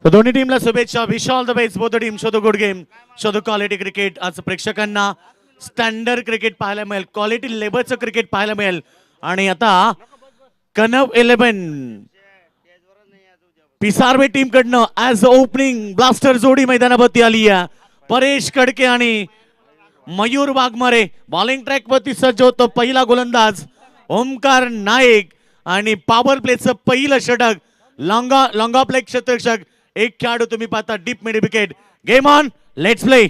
तर दोन्ही टीमला शुभेच्छा. Wish all the best. Both team. Show the good game, show the quality cricket. आज प्रेक्षकांना स्टँडर्ड क्रिकेट पाहायला मिळेल, क्वालिटी लेवलचं क्रिकेट पाहायला मिळेल. आणि आता कनव 11 पिसारवे टीम कडनं ऍज ओपनिंग ब्लास्टर जोडी मैदानावरती आली आहे. परेश कडके आणि मयूर वाघमारे बॉलिंग ट्रॅक वरती सज्ज होतो. पहिला गोलंदाज ओमकार नाईक आणि पॉवर प्लेचं पहिलं षटक. लॉंग ऑफ लेग क्षेत्ररक्षक एक खेळाडू तुम्ही पाहता deep mid wicket. Game on, let's play.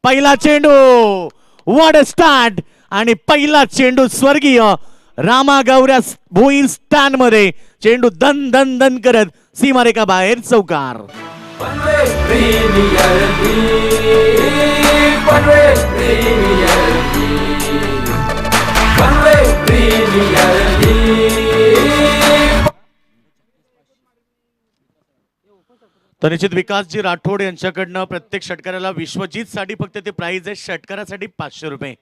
पहिला चेंडू, व्हॉट अ स्टार्ट. आणि पहिला चेंडू स्वर्गीय रामा गौऱ्या भोईर स्टँड मध्ये चेंडू दन दन दन करत सीमारेखा बाहेर चौकार. तर निश्चित विकासजी राठोड यांच्याकडनं प्रत्येक षटकाराला विश्वजीत साठी फक्त ते प्राइज आहे षटकारासाठी 500 रुपये,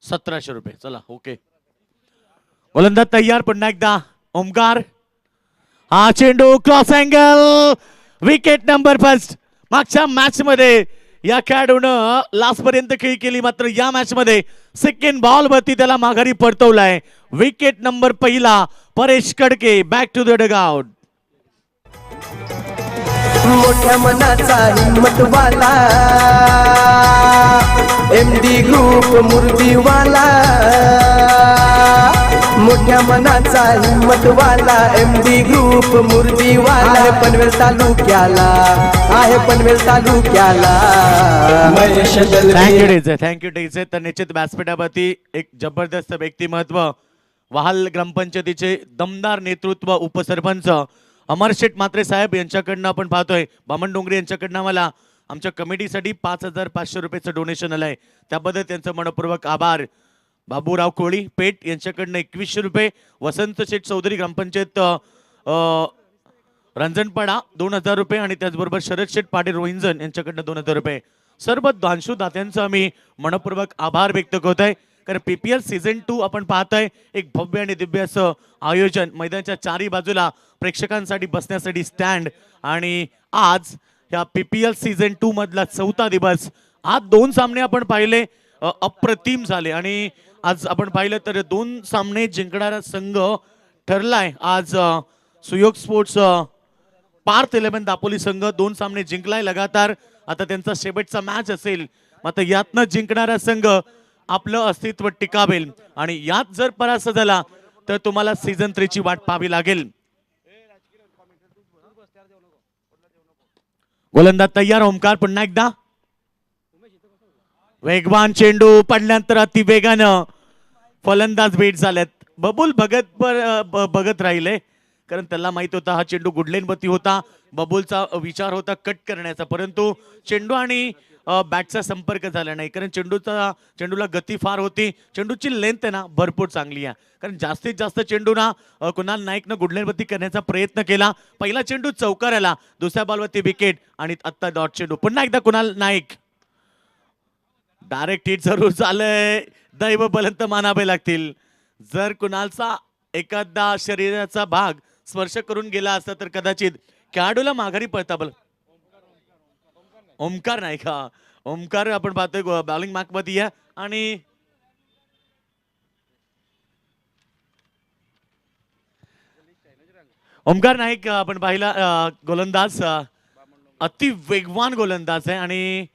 1700 रुपये. चला ओके. गोलंदाज तयार. पुन्हा एकदा ओमकार. हा चेंडू cross angle, wicket number first. मागच्या मॅच मध्ये या खेळाडूनं लास्ट पर्यंत खेळी केली, मात्र या मॅच मध्ये सेकंड बॉल वरती त्याला माघारी परतवलाय. विकेट नंबर पहिला Paresh Kadke. Back to the dugout. मोठ्या मनाचा हिम्मतवाला MD ग्रुप मुर्दीवाला. मोठ्या मनाचा हिम्मतवाला MD ग्रुप मुर्दीवाला. आहे पनवेल तालुक्याला, आहे पनवेल तालुक्याला. थँक्यू डेचे. तर निश्चित व्यासपीठावरती एक जबरदस्त व्यक्तिमत्व, वहाल ग्रामपंचायतीचे दमदार नेतृत्व, उपसरपंच अमर शेठ म्हात्रे साहेब यांच्याकडनं आपण पाहतोय. बामण डोंगरे यांच्याकडनं मला आमच्या कमिटीसाठी 5500 रुपयाचं डोनेशन आलंय, त्याबद्दल त्यांचं मनपूर्वक आभार. बाबूराव कोळी पेठ यांच्याकडनं 2100 रुपये. वसंत शेठ चौधरी ग्रामपंचायत रंजनपाडा 2000 रुपये. आणि त्याचबरोबर शरद शेठ पाटील रोहिंजन यांच्याकडनं 2000 रुपये. सर्व दानशू दात्यांचं आम्ही मनपूर्वक आभार व्यक्त करत आहे. कारण PPL सीझन 2 आपण पाहताय एक भव्य आणि दिव्य असं आयोजन. मैदानाच्या चारी बाजूला प्रेक्षकांसाठी बसण्यासाठी स्टँड. आणि आज ह्या PPL सीझन 2 मधला 4था दिवस. आज 2 सामने आपण पाहिले, अप्रतिम झाले. आणि आज आपण पाहिलं तर 2 सामने जिंकणारा संघ ठरलाय. आज सुयोग स्पोर्ट्स पार्थ 11 दापोली संघ 2 सामने जिंकलाय लगातार. आता त्यांचा शेवटचा मॅच असेल, मात्र यातनं जिंकणारा संघ आपलं अस्तित्व टिकावेल. आणि यात जर परास्त झाला तर तुम्हाला सीझन 3 ची वाट पाहावी लागेल. गोलंदाज तयार. ओमकार पुन्हा एकदा. वेगवान चेंडू पडल्यानंतर अति वेगानं फलंदाज भेट झाल्यात. बबुल बघत राहिले, कारण त्याला माहित होता हा चेंडू गुडलेन वरती होता. बबुलचा विचार होता कट करण्याचा, परंतु चेंडू आणि बॅटचा संपर्क झाला नाही. कारण चेंडूला गती फार होती. चेंडूची लेंथ आहे ना भरपूर चांगली आहे. कारण जास्तीत जास्त चेंडू ना कुणाल नाईकनं गुडलेनवरती करण्याचा प्रयत्न केला. पहिला चेंडू चौकार आला, दुसऱ्या बॉलवरती विकेट. आणि आता डॉट चेंडू. पुन्हा एकदा कुणाल नाईक. डायरेक्ट हिट जरूर झालंय. दैव बलंत मानावे लागतील. जर कुणालचा एखादा शरीराचा भाग स्पर्श करून गेला असता तर कदाचित खेळाडूला माघारी पळता. ओमकार नाईक. हा ओमकार आपण पाहतोय बॉलिंग मार्क मध्ये आहे. आणि ओमकार नाईक आपण पाहिला गोलंदाज, अति वेगवान गोलंदाज आहे. आणि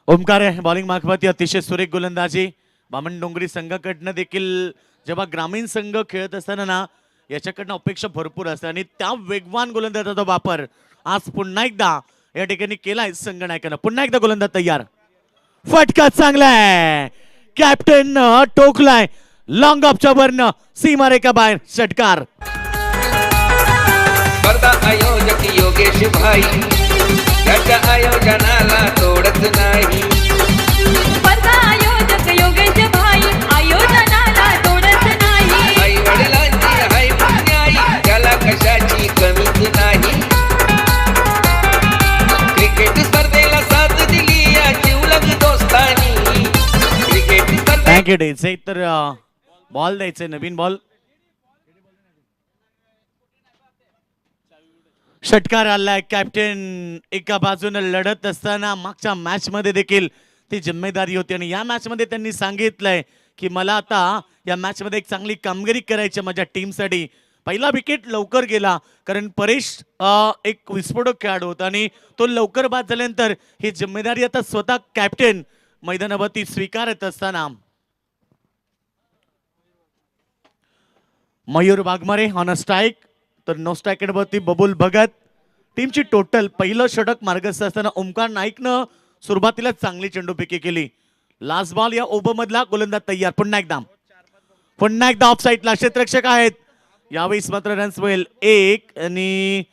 ओमकार आहे बॉलिंग मार्क मध्ये. अतिशय सुरेख गोलंदाजी. बामण डोंगरी संघाकडनं देखील जेव्हा ग्रामीण संघ खेळत असताना ना याच्याकडनं अपेक्षा भरपूर असते. आणि त्या वेगवान गोलंदाजाचा वापर आज पुन्हा एकदा या ठिकाणी केलाय संघनायकानं. पुन्हा एकदा गोलंदाज तयार. फटका चांगलाय. कॅप्टन टोकलाय लॉंग ऑफच्या वरनं सीमारेखा बाहेर. षटकार. स्पर्धा आयोजक योगेश भाई त्याच्या आयोजनाला तोडत नाही. स्पर्धा आयोजक योगेश भाई आयोजनाला तोडत नाही. विकेट द्यायचे तर बॉल द्यायचे, नवीन बॉल. षटकार आलाय. कॅप्टन एका बाजूने लढत असताना मागच्या मॅच मध्ये देखील ती जिम्मेदारी होती आणि या मॅच मध्ये त्यांनी सांगितलंय की मला आता या मॅच मध्ये एक चांगली कामगिरी करायची माझ्या टीमसाठी. पहिला विकेट लवकर गेला कारण परेश एक विस्फोटक खेळाडू होता आणि तो लवकर बाद झाल्यानंतर ही जिम्मेदारी आता स्वतः कॅप्टन मैदानावरती स्वीकारत असताना Mayur Waghmare on a strike, तर नो स्ट्राईक वरती बबुल भगत. टीमची टोटल पहिलं षटक मार्गस्थ असताना ओमकार नाईकनं सुरुवातीला चांगली चेंडूफेकी केली. लास्ट बॉल या ओव्हर मधला गोलंदाज तयार. पुन्हा एकदा ऑफ साईडला क्षेत्ररक्षक आहेत. यावेळेस मात्र रन्स होईल एक आणि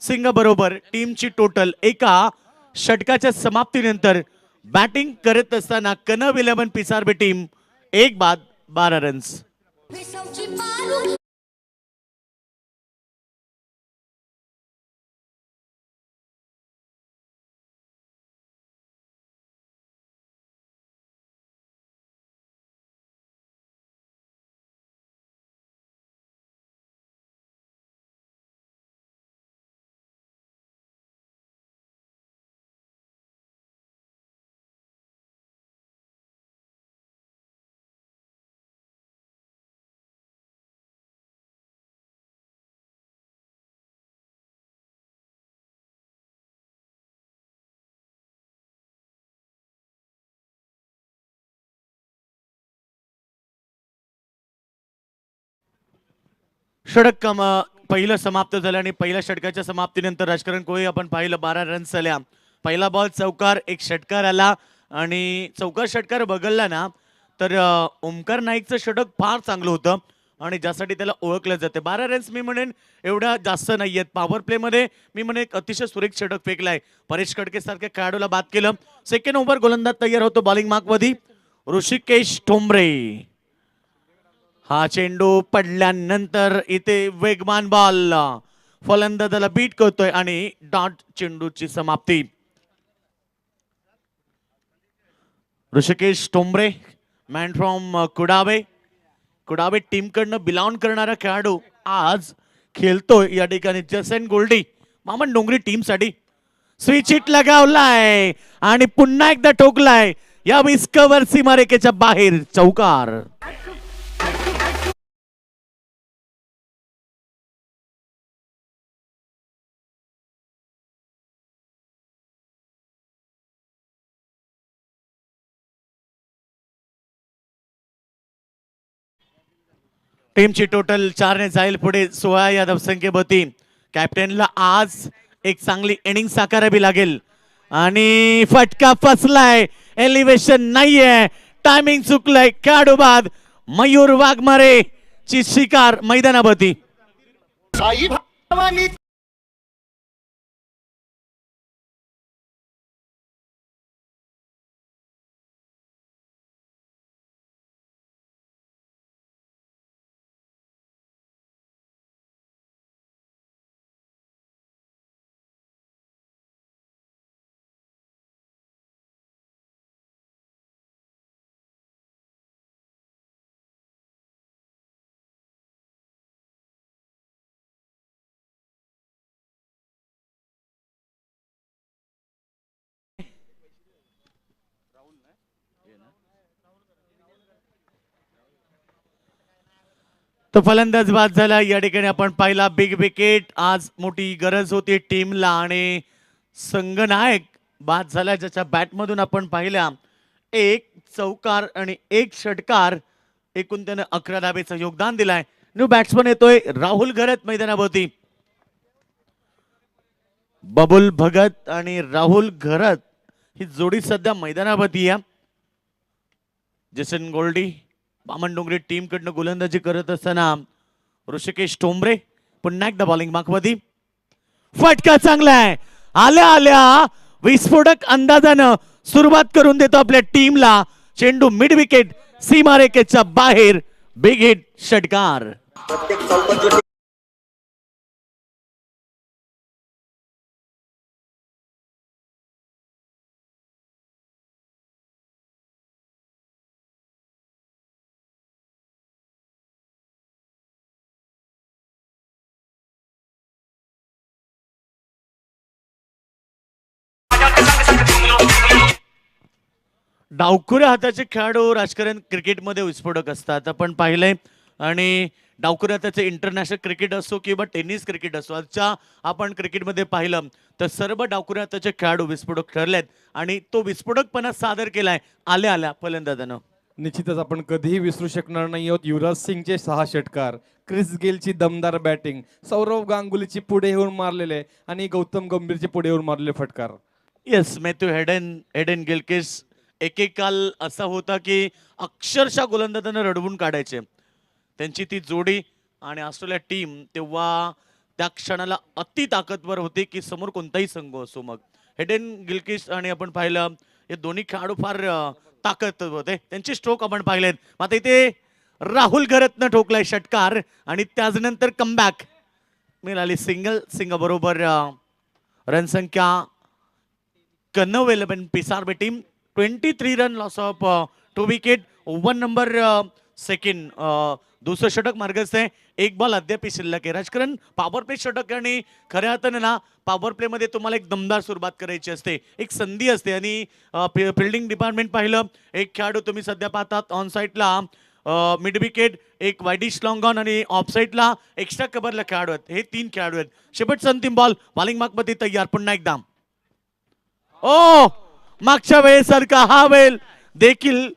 सिंग बरोबर टीमची टोटल एका षटकाच्या समाप्तीनंतर बॅटिंग करत असताना कनव 11 पिसारबे टीम 1 बाद 12 रन्स. षटक पहिलं समाप्त झालं आणि पहिल्या षटकाच्या समाप्तीनंतर राजकारण कोळी आपण पाहिलं 12 रन्स झाल्या. पहिला बॉल चौकार, एक षटकार आला आणि चौकार षटकार बघलला ना तर ओमकार नाईकचं षटक फार चांगलं होतं आणि ज्यासाठी त्याला ओळखलं जाते. 12 रन्स मी म्हणेन एवढ्या जास्त नाहीयेत. पॉवर प्ले मध्ये मी म्हणेन एक अतिशय सुरेख षटक फेकलाय. परेश कडके सारख्या खेळाडूला बाद केलं. सेकंड ओव्हर गोलंदाज तयार होतो बॉलिंग मार्कमध्ये ऋषिकेश ठोंबरे. हा चेंडू पडल्यानंतर इथे वेगवान बॉल फलंदाजाला बीट करतोय आणि डॉट चेंडूची समाप्ती. Rishikesh Thombare man from Kudave team कडनं बिलॉंग करणारा खेळाडू आज खेळतोय या ठिकाणी जसन गोल्डी मामन डोंगरी टीम साठी. स्विच हिट लगावलाय आणि पुन्हा एकदा ठोकलाय. या विस्कवर सीमारेखेच्या बाहेर चौकार. टीमची टोटल 4 ने जाईल पुढे 16 या धावसंख्येभोवती. कॅप्टनला आज एक चांगली इनिंग साकारावी लागेल आणि फटका फसलाय. एलिव्हेशन नाहीये, टायमिंग चुकलंय. खेळाडू बाद मयूर वाघमारे ची शिकार मैदानाभोवती. तो फलंदाज बाद झाला. या ठिकाणी आपण पाहिला बिग विकेट. आज मोठी गरज होती टीमला आणि संघनायक बाद झाला ज्याच्या बॅट मधून आपण पाहिल्या एक चौकार आणि एक षटकार. एकूण त्याने 11 धाबेचं योगदान दिलाय. न्यू बॅट्समन येतोय राहुल घरत मैदानाभोवती. बबुल भगत आणि राहुल घरत ही जोडी सध्या मैदानाभोवती आहे. जसन गोल्डी बामणडोंगरी टीम कडनं गोलंदाजी करत असताना ऋषिकेश ठोंबरे पुन्हा एकदा बॉलिंग मार्कमध्ये. फटका चांगला आहे. आल्या आल्या विस्फोटक अंदाजानं सुरुवात करून देतो आपल्या टीमला. चेंडू मिड विकेट सीमारेखेच्या बाहेर. बिग हिट षटकार. डावखुऱ्या हाताचे खेळाडू राजकारण क्रिकेटमध्ये विस्फोटक असतात आपण पाहिलंय. आणि डावखुऱ्या हाताचे इंटरनॅशनल क्रिकेट असो किंवा टेनिस क्रिकेट असो, आजच्या आपण क्रिकेटमध्ये पाहिलं तर सर्व डावखुऱ्या हाताचे खेळाडू विस्फोटक ठरलेत आणि तो विस्फोटकपणा सादर केलाय आल्या आल्या फलंदाजानं. निश्चितच आपण कधीही विसरू शकणार नाही आहोत युवराज सिंगचे 6 षटकार, क्रिस गेलची दमदार बॅटिंग, सौरव गांगुलीची पुढे येऊन मारलेले आणि गौतम गंभीरचे पुढे येऊन मारलेले फटकार. येस, मॅथ्यू हेडन गिलक्रिस्ट एकेकाल असा होता की अक्षरशः गोलंदाजांना रडवून काढायचे. त्यांची ती जोडी आणि ऑस्ट्रेलिया टीम तेव्हा त्या क्षणाला अति ताकदवर होती की समोर कोणताही संघ असो. मग हेडन गिलक्रिस्ट आणि आपण पाहिलं हे दोन्ही खेळाडू फार ताकद होते. त्यांचे स्ट्रोक आपण पाहिलेत. आता इथे राहुल घरतनं ठोकलाय षटकार आणि त्याच्यानंतर कमबॅक मिळाली सिंग बरोबर रनसंख्या 91 Pisar team 23 run loss of 2 wicket 1 number second. दुसरं षटक मार्गस्थ आहे. एक बॉल अद्याप शिल्लक आहे. राजकारण पॉवर प्ले षटक आणि खऱ्या अर्थाने ना पॉवर प्ले मध्ये तुम्हाला एक दमदार सुरुवात करायची असते, एक संधी असते. आणि फिल्डिंग डिपार्टमेंट पाहिलं, एक खेळाडू तुम्ही सध्या पाहतात ऑन साईडला मिड विकेट, एक वाईडिश लॉंग ऑन आणि ऑफ साईडला एक्स्ट्रा कव्हरला खेळाडू आहेत. हे 3 खेळाडू आहेत. शेवटचा अंतिम बॉल बॉलिंग मार्कमध्ये तयार. पुन्हा एकदा मागच्या वेळेसारखा हा वेळ देखील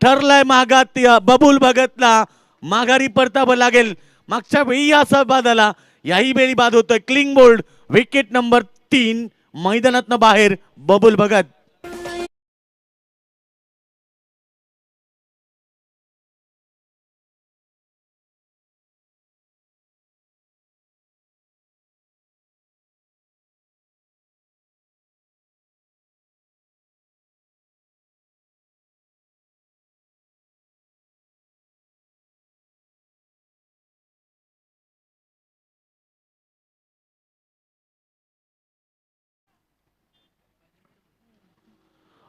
ठरलाय मागात. बबुल भगतला माघारी परतावं लागेल. मागच्या वेळी असा बाद आला, याही वेळी बाद होतोय. क्लिंग बोल्ड विकेट नंबर 3 मैदानातनं बाहेर बबुल भगत.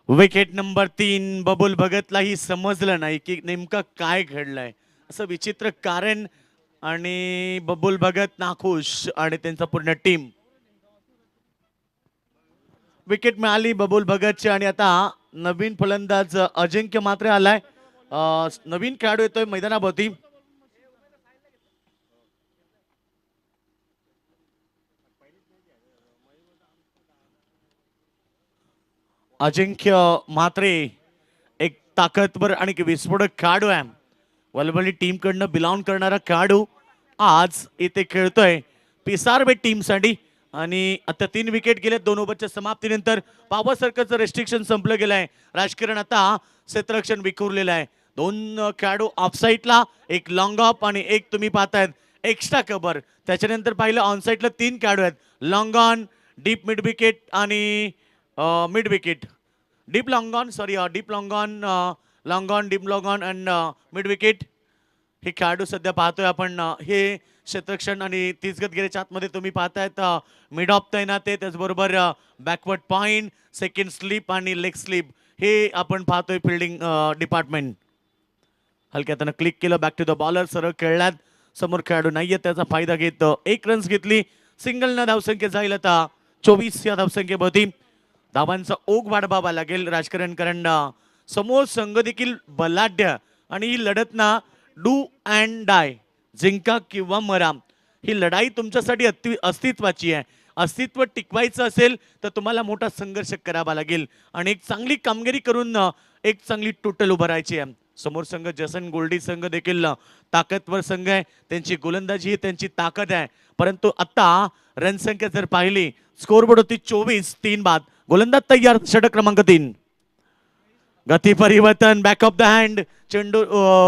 विकेट नंबर 3 बबुल भगतलाही समजलं नाही की नेमकं काय घडलंय, असं विचित्र कारण. आणि बबुल भगत नाखुश आणि त्यांचा पूर्ण टीम. विकेट मिळाली बबुल भगतची. आणि आता नवीन फलंदाज अजिंक्य मात्रे आलाय. नवीन खेळाडू येतोय मैदानाभोवती. अजिंक्य म्हात्रे एक ताकदवर आणि विस्फोटक खेळाडू आहे. वलवली टीम कडनं बिलॉंग करणारा खेळाडू आज इथे खेळतोय पिसार टीमसाठी. आणि आता 3 विकेट गेले 2 ओव्हरच्या समाप्तीनंतर. पॉवर सर्कलचं रेस्ट्रिक्शन संपलं गेलंय. राजकारण आता क्षेत्ररक्षण विखुरलेलं आहे. 2 खेळाडू ऑफ साईडला, एक लॉंग ऑफ आणि एक तुम्ही पाहतायत एक्स्ट्रा कव्हर. त्याच्यानंतर पाहिलं ऑन साईडला 3 खेळाडू आहेत. Long on, deep mid wicket आणि mid wicket. Deep long on, sorry deep long on, long on, deep long on and mid wicket. हे खेळाडू सध्या पाहतोय आपण. हे क्षेत्ररक्षण आणि 30 गत गेल्याच्या आतमध्ये तुम्ही पाहतायत मिड ऑफ तैनात आहे. त्याचबरोबर बॅकवर्ड पॉइंट, सेकंड स्लिप आणि लेग स्लिप हे आपण पाहतोय. फिल्डिंग डिपार्टमेंट हलक्यातनं क्लिक केलं. बॅक टू द बॉलर, सरळ खेळल्यात. समोर खेळाडू नाहीये, त्याचा फायदा घेत 1 रन्स घेतली. सिंगलनं धावसंख्या जाईल आता 24 या धावसंख्येभोवती. धावांचा ओघ वाढवावा लागेल राजकारण, कारण समोर संघ देखील बलाढ्य. आणि ही लढत ना डू अँड डाय, जिंका किंवा मरा, ही लढाई तुमच्यासाठी अस्तित्वाची आहे. अस्तित्व टिकवायचं असेल तर तुम्हाला मोठा संघर्ष करावा लागेल आणि एक चांगली कामगिरी करून एक चांगली टोटल उभारायची आहे. समोर संघ जसन गोल्डी संघ देखील ताकदवर संघ आहे. त्यांची गोलंदाजी ही त्यांची ताकद आहे. परंतु आता रनसंख्या जर पाहिली, स्कोरबोर्ड होती 24, 3 बाद. गोलंदाज तयार, षटक क्रमांक 3. गती परिवर्तन, बॅक ऑफ द हँड, चेंडू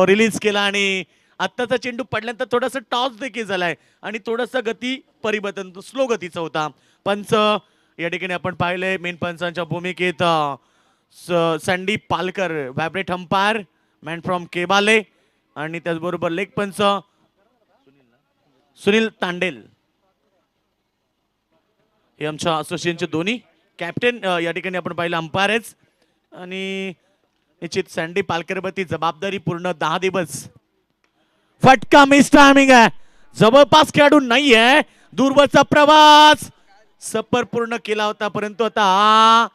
रिलीज केला आणि आत्ताचा चेंडू पडल्यानंतर थोडासा टॉस देखील झालाय आणि थोडासा गती परिवर्तन स्लो गतीचा होता. पंच या ठिकाणी आपण पाहिले मेन पंचांच्या भूमिकेत संदीप पालकर, व्हायब्रेट अंपायर, मॅन फ्रॉम केबाले. आणि त्याचबरोबर लेग पंच सुनील तांडेल. हे आमच्या असोसिएशनचे दोन्ही कॅप्टन या ठिकाणी आपण पाहिलं अंपायर आहेत. आणि निश्चित संदीप पालकरवरती जबाबदारी पूर्ण 10 दिवस. फटका मिस टायमिंग आहे, जवळपास खेळाडू नाहीये. दूरवरचा प्रवास सफर पूर्ण केला होता, परंतु आता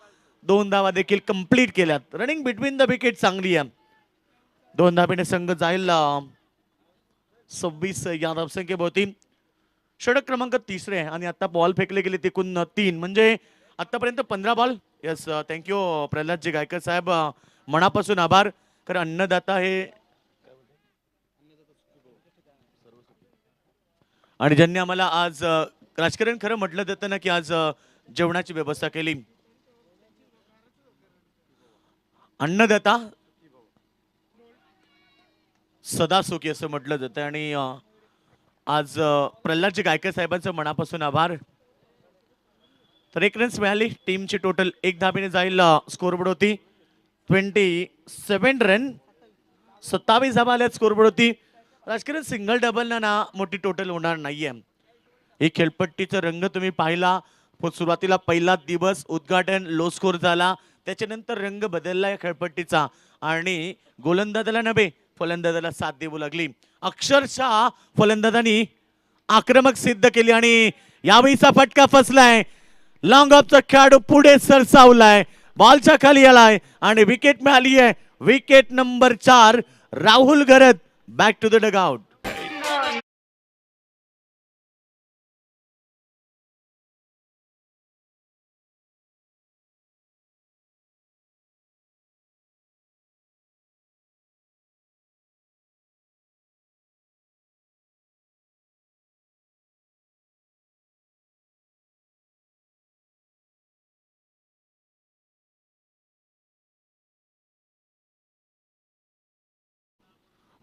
2 धावा देखील कंप्लीट केल्यात. रनिंग बिटवीन द विकेट चांगली आहे. 2 धावेने संघ जाईल 26 या धावसंख्येभोवती. षटक क्रमांक 3 आहे आणि आता बॉल फेकले गेले तिकून 3, म्हणजे आतापर्यंत 15 बॉल. यस, थँक्यू प्रल्हादजी गायकर साहेब, मनापासून आभार. कारण अन्नदाता हे आणि ज्यांनी आम्हाला आज राजकारण खरं म्हटलं जातं ना की आज जेवणाची व्यवस्था केली. अन्नदाता सदा सुखी असं म्हटलं जातं आणि आज प्रल्हादजी गायकर साहेबांचं मनापासून आभार. तर 1 रन्स मिळाली. टीमची टोटल 1 धावेने जाईल स्कोरबोर्ड होती 27 रन. 27 धावा आल्यात स्कोरबोर्ड होती. राजकारण सिंगल डबल ना मोठी टोटल होणार नाहीये. ही खेळपट्टीचा रंग तुम्ही पाहिला. सुरुवातीला पहिला दिवस उद्घाटन लो स्कोर झाला, त्याच्यानंतर रंग बदलला या खेळपट्टीचा आणि गोलंदाजाला नव्हे फलंदाजाला साथ देऊ लागली. अक्षरशः फलंदाजांनी आक्रमक सिद्ध केली आणि यावेळीचा फटका फसलाय. लॉंग ऑफचा खेळाडू पुढे सरसावलाय, बॉलच्या खाली आलाय आणि विकेट मिळाली आहे. Wicket number 4 Rahul Garat. Back to the dugout.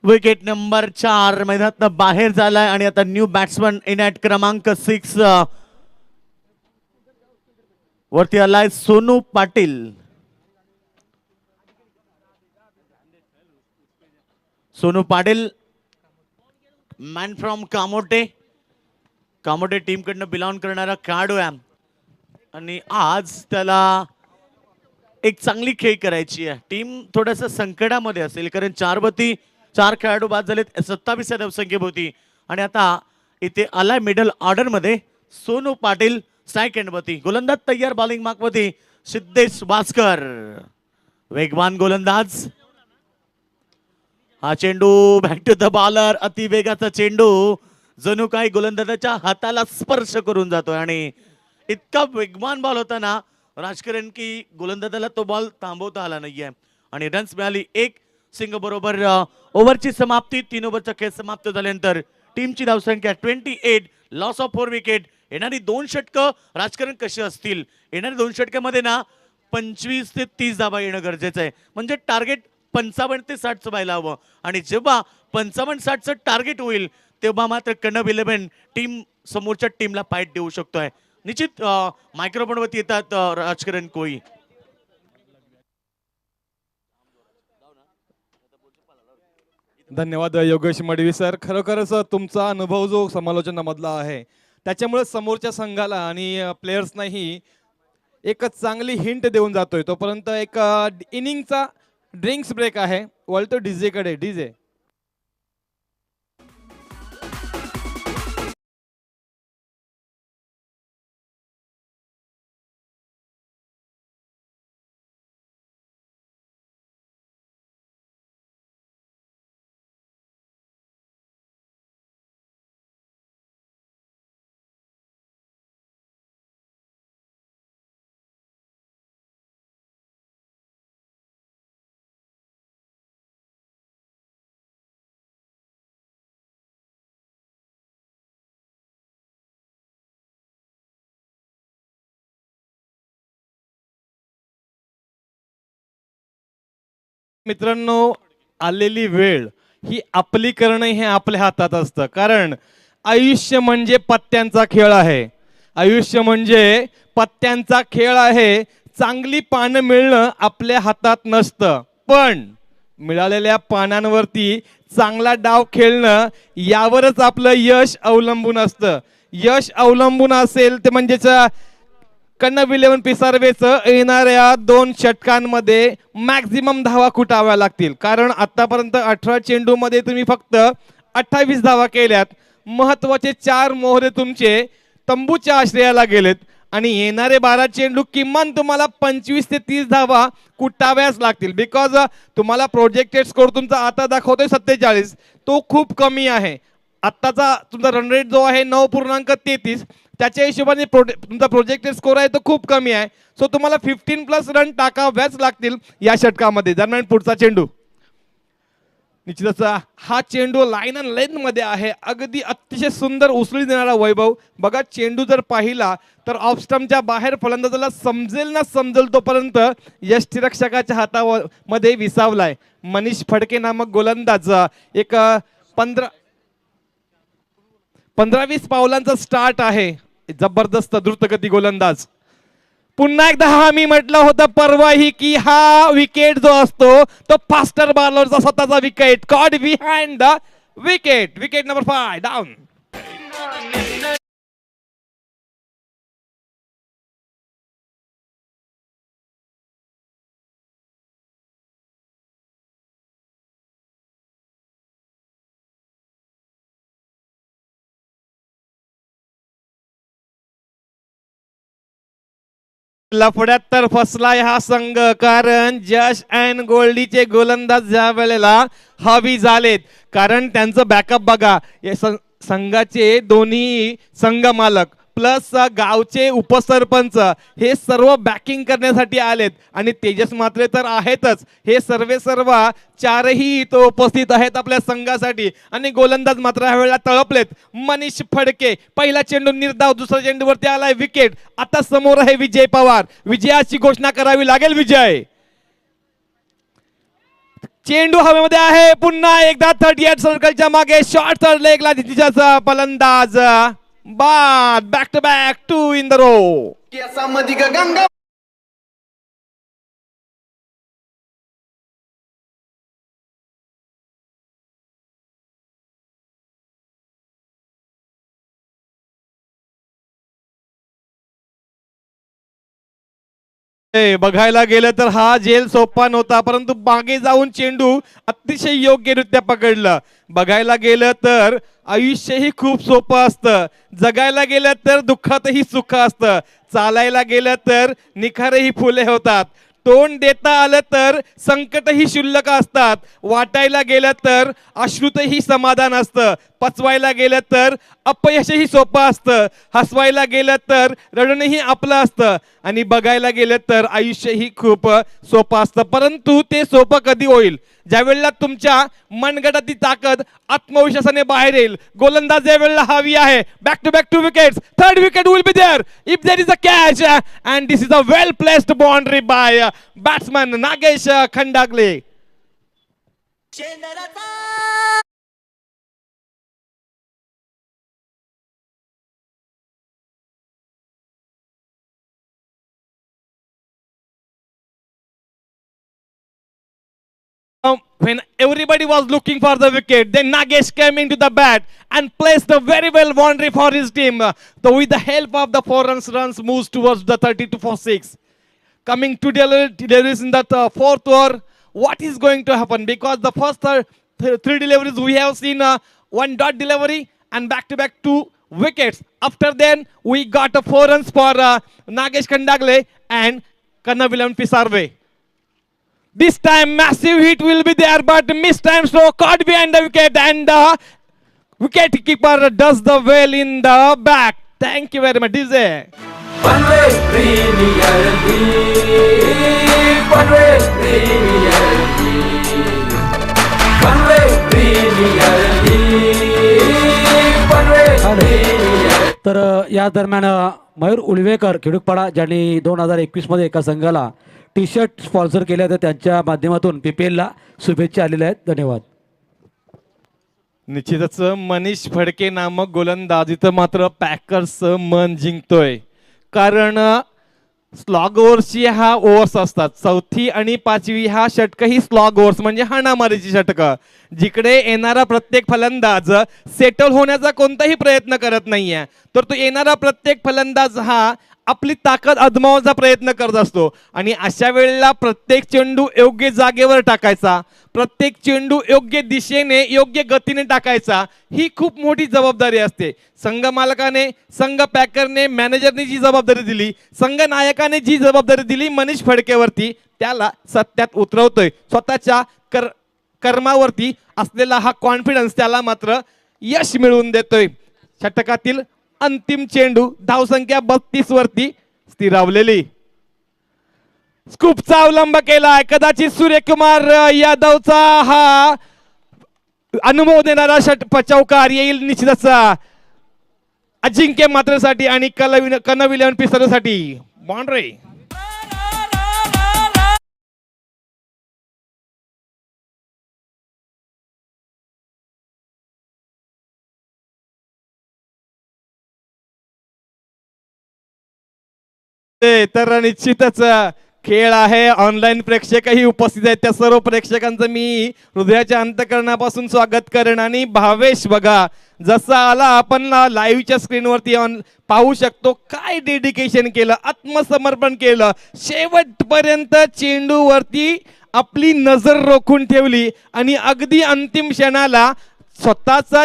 Wicket number 4 मैदानात बाहेर झालाय आणि आता न्यू बॅट्समन इन ॲट क्रमांक 6 वरती आलाय Sonu Patil. Sonu Patil man from Kamothe team कडनं बिलॉंग करणारा खेळाडू आहे आणि आज त्याला एक चांगली खेळ करायची आहे. टीम थोडंसं संकटामध्ये असेल कारण 4 खेळाडू बाद झालेत 27 या धावसंख्येभोवती आणि आता इथे आलाय मिडल ऑर्डर मध्ये सोनू पाटील. स्ट्राईक एंडवरती गोलंदाज तयार. बॉलिंग मार्कवरती सिद्धेश वास्कर, वेगवान गोलंदाज. हा चेंडू बॅक टू द बॉलर. अतिवेगाचा चेंडू जणू काही गोलंदाजाच्या हाताला स्पर्श करून जातोय आणि इतका वेगवान बॉल होता ना राजकारण की गोलंदाजाला तो बॉल थांबवता आला नाहीये आणि रन्स मिळाली 1. सिंग बरोबर ओव्हरची समाप्ती. 3 ओव्हरचा खेळ समाप्त झाल्यानंतर टीमची धावसंख्या 28, लॉस ऑफ 4 विकेट. येणारी 2 षटकं राजकारण कशी असतील. येणाऱ्या 2 षटकामध्ये ना 25 ते 30 धावा येणं गरजेचं आहे. म्हणजे टार्गेट 55 ते 60चं व्हायला हवं आणि जेव्हा 55-60चं टार्गेट होईल तेव्हा मात्र कणव 11 टीम समोरच्या टीमला फाईट देऊ शकतोय. निश्चित मायक्रोफोनवरती येतात राजकारण कोळी. धन्यवाद योगेश मडवी सर. खरोखरच तुमचा अनुभव जो समालोचनामधला आहे त्याच्यामुळे समोरच्या संघाला आणि प्लेयर्सनाही एक चांगली हिंट देऊन जातोय. तोपर्यंत एक इनिंगचा ड्रिंक्स ब्रेक आहे. वळतो डीजे कडे. डीजे मित्रांनो, आलेली वेळ ही आपली करणं हे आपल्या हातात असतं. कारण आयुष्य म्हणजे पत्त्यांचा खेळ आहे. आयुष्य म्हणजे पत्त्यांचा खेळ आहे. चांगली पानं मिळणं आपल्या हातात नसतं, पण मिळालेल्या पानांवरती चांगला डाव खेळणं यावरच आपलं यश अवलंबून असतं. यश अवलंबून असेल ते म्हणजेच कन्नव 11 पिसारवेचं येणाऱ्या 2 षटकांमध्ये मॅक्झिमम धावा कुटाव्या लागतील. कारण आतापर्यंत 18 चेंडूमध्ये तुम्ही फक्त 28 धावा केल्यात. महत्वाचे 4 मोहरे तुमचे तंबूच्या आश्रयाला गेलेत आणि येणारे 12 चेंडू किमान तुम्हाला 25 ते 30 धावा कुटाव्याच लागतील. बिकॉज तुम्हाला प्रोजेक्टेड स्कोर तुमचा आता दाखवतोय 47, तो खूप कमी आहे. आत्ताचा तुमचा रन रेट जो आहे 9.33, त्याच्या हिशोबाने तुमचा प्रोजेक्टेड स्कोर आहे तो खूप कमी आहे. सो तुम्हाला 15+ रन टाकाव्याच लागतील या षटकामध्ये. दरम्यान पुढचा चेंडू निश्चितच हा चेंडू लाईन अँड लेंथ मध्ये आहे. अगदी अतिशय सुंदर उसळी देणारा वैभव. बघा चेंडू जर पाहिला तर ऑफ स्टंपच्या बाहेर फलंदाजाला समजेल ना समजेल तोपर्यंत यष्टिरक्षकाच्या हातामध्ये विसावलाय. मनीष फडके नामक गोलंदाज एक 15-20 पावलांचा स्टार्ट आहे. जबरदस्त द्रुतगती गोलंदाज. पुन्हा एकदा हा मी म्हटलं होतं परवाही की हा विकेट जो असतो तो फास्टर बॉलरचा स्वतःचा wicket. Caught behind the wicket. Wicket number 5 down. लफड्यात तर फसलाय हा संघ, कारण जश अँड गोल्डीचे गोलंदाज ज्या वेळेला हवी झालेत, कारण त्यांचं बॅकअप बघा. संघाचे दोन्ही संघ मालक प्लस गावचे उपसरपंच हे सर्व बॅकिंग करण्यासाठी आलेत आणि तेजस मात्रे तर आहेतच. हे सर्व चारही इथं उपस्थित आहेत आपल्या संघासाठी आणि गोलंदाज मात्र ह्या वेळेला तळपलेत. मनीष फडके पहिला चेंडू निर्धाव, दुसऱ्या चेंडूवरती आलाय विकेट. आता समोर आहे विजय पवार. विजयाची घोषणा करावी लागेल. विजय चेंडू हवेमध्ये आहे. पुन्हा एकदा 38 सर्कलच्या मागे शॉर्ट लेगला तिच्याचा फलंदाज बाद. Back to back 2 in the row. Ganga बघायला गेलं तर हा जेल सोपा नव्हता, परंतु मागे जाऊन चेंडू अतिशय योग्यरित्या पकडलं. बघायला गेलं तर आयुष्यही खूप सोपं असतं. जगायला गेलं तर दुःखातही सुख असतं. चालायला गेलं तर निखारेही फुले होतात. तोंड देता आलं तर संकटही शुल्लक असतात. वाटायला गेलं तर अश्रुतही समाधान असतं. पचवायला गेलं तर अपयशही सोपं असतं. हसवायला गेलं तर रडणंही आपलं असतं. आणि बघायला गेलं तर आयुष्यही खूप सोपं असतं. परंतु ते सोपं कधी होईल? ज्या वेळेला तुमच्या मनगटाची ताकद आत्मविश्वासाने बाहेर येईल. गोलंदाज या वेळेला हवी आहे. Back to back 2 wickets. Third wicket will be there if there is a catch and this is a well placed boundary by batsman Nagesh Khandagale. When everybody was looking for the wicket, then Nagesh came into the bat and placed a very well boundary for his team. So with the help of the 4 runs moves towards the 32 for 6. Coming to deliveries in that 4th over, what is going to happen? Because the first 3 deliveries we have seen 1 dot delivery and back-to-back 2 wickets. After then, we got 4 runs for Nagesh Kandagle and Kannavilam Pisarve. This time massive hit will be there, but miss time, so caught behind the wicket and the wicket keeper does the well in the back. Thank you very much. DJ. Panvel Premier League, Panvel Premier League, Panvel Premier League, Panvel Premier. तर या दरम्यान मयूर उलवेकर खिडूकपाडा ज्यांनी 2021 मध्ये एका संघाला T shirt sponsor केले होते, त्यांच्या माध्यमातून PPL ला शुभेच्छा आलेल्या आहेत. धन्यवाद. निश्चितच मनीष फडके नामक गोलंदाज इथं मात्र पॅकर्स मन जिंकतोय, कारण स्लॉग ओव्हर्सची हा ओव्हर्स असतात. 4थी आणि 5वी हा षटक ही स्लॉग ओव्हर्स म्हणजे हाणामारीची षटकं, जिकडे येणारा प्रत्येक फलंदाज सेटल होण्याचा कोणताही प्रयत्न करत नाहीये, तर तो येणारा प्रत्येक फलंदाज हा आपली ताकद आजमावायचा प्रयत्न करत असतो आणि अशा वेळेला प्रत्येक चेंडू योग्य जागेवर टाकायचा, प्रत्येक चेंडू योग्य दिशेने योग्य गतीने टाकायचा, ही खूप मोठी जबाबदारी असते. संघ मालकाने, संघ पॅकरने, मॅनेजरने जी जबाबदारी दिली, संघ नायकाने जी जबाबदारी दिली मनीष फडकेवरती, त्याला सत्यात उतरवतोय. स्वतःच्या कर्मावरती असलेला हा कॉन्फिडन्स त्याला मात्र यश मिळवून देतोय. षटकातील अंतिम चेंडू धावसंख्या 32 वरती स्थिरावलेली. स्कूपचा अवलंब केलाय. कदाचित सूर्यकुमार यादवचा हा अनुभव देणारा चौकार येईल निश्चितच अजिंक्य मात्रेसाठी आणि कनविलियन पिसरसाठी. बाउंड्री तर निश्चितच खेळ आहे. ऑनलाईन प्रेक्षकही उपस्थित आहेत. त्या सर्व प्रेक्षकांचं मी हृदयाच्या अंतकरणापासून स्वागत करेन. आणि भावेश बघा जसा आला, आपण लाईव्हच्या स्क्रीनवरती पाहू शकतो काय डेडिकेशन केलं, आत्मसमर्पण केलं. शेवटपर्यंत चेंडूवरती आपली नजर रोखून ठेवली आणि अगदी अंतिम क्षणाला स्वतःचा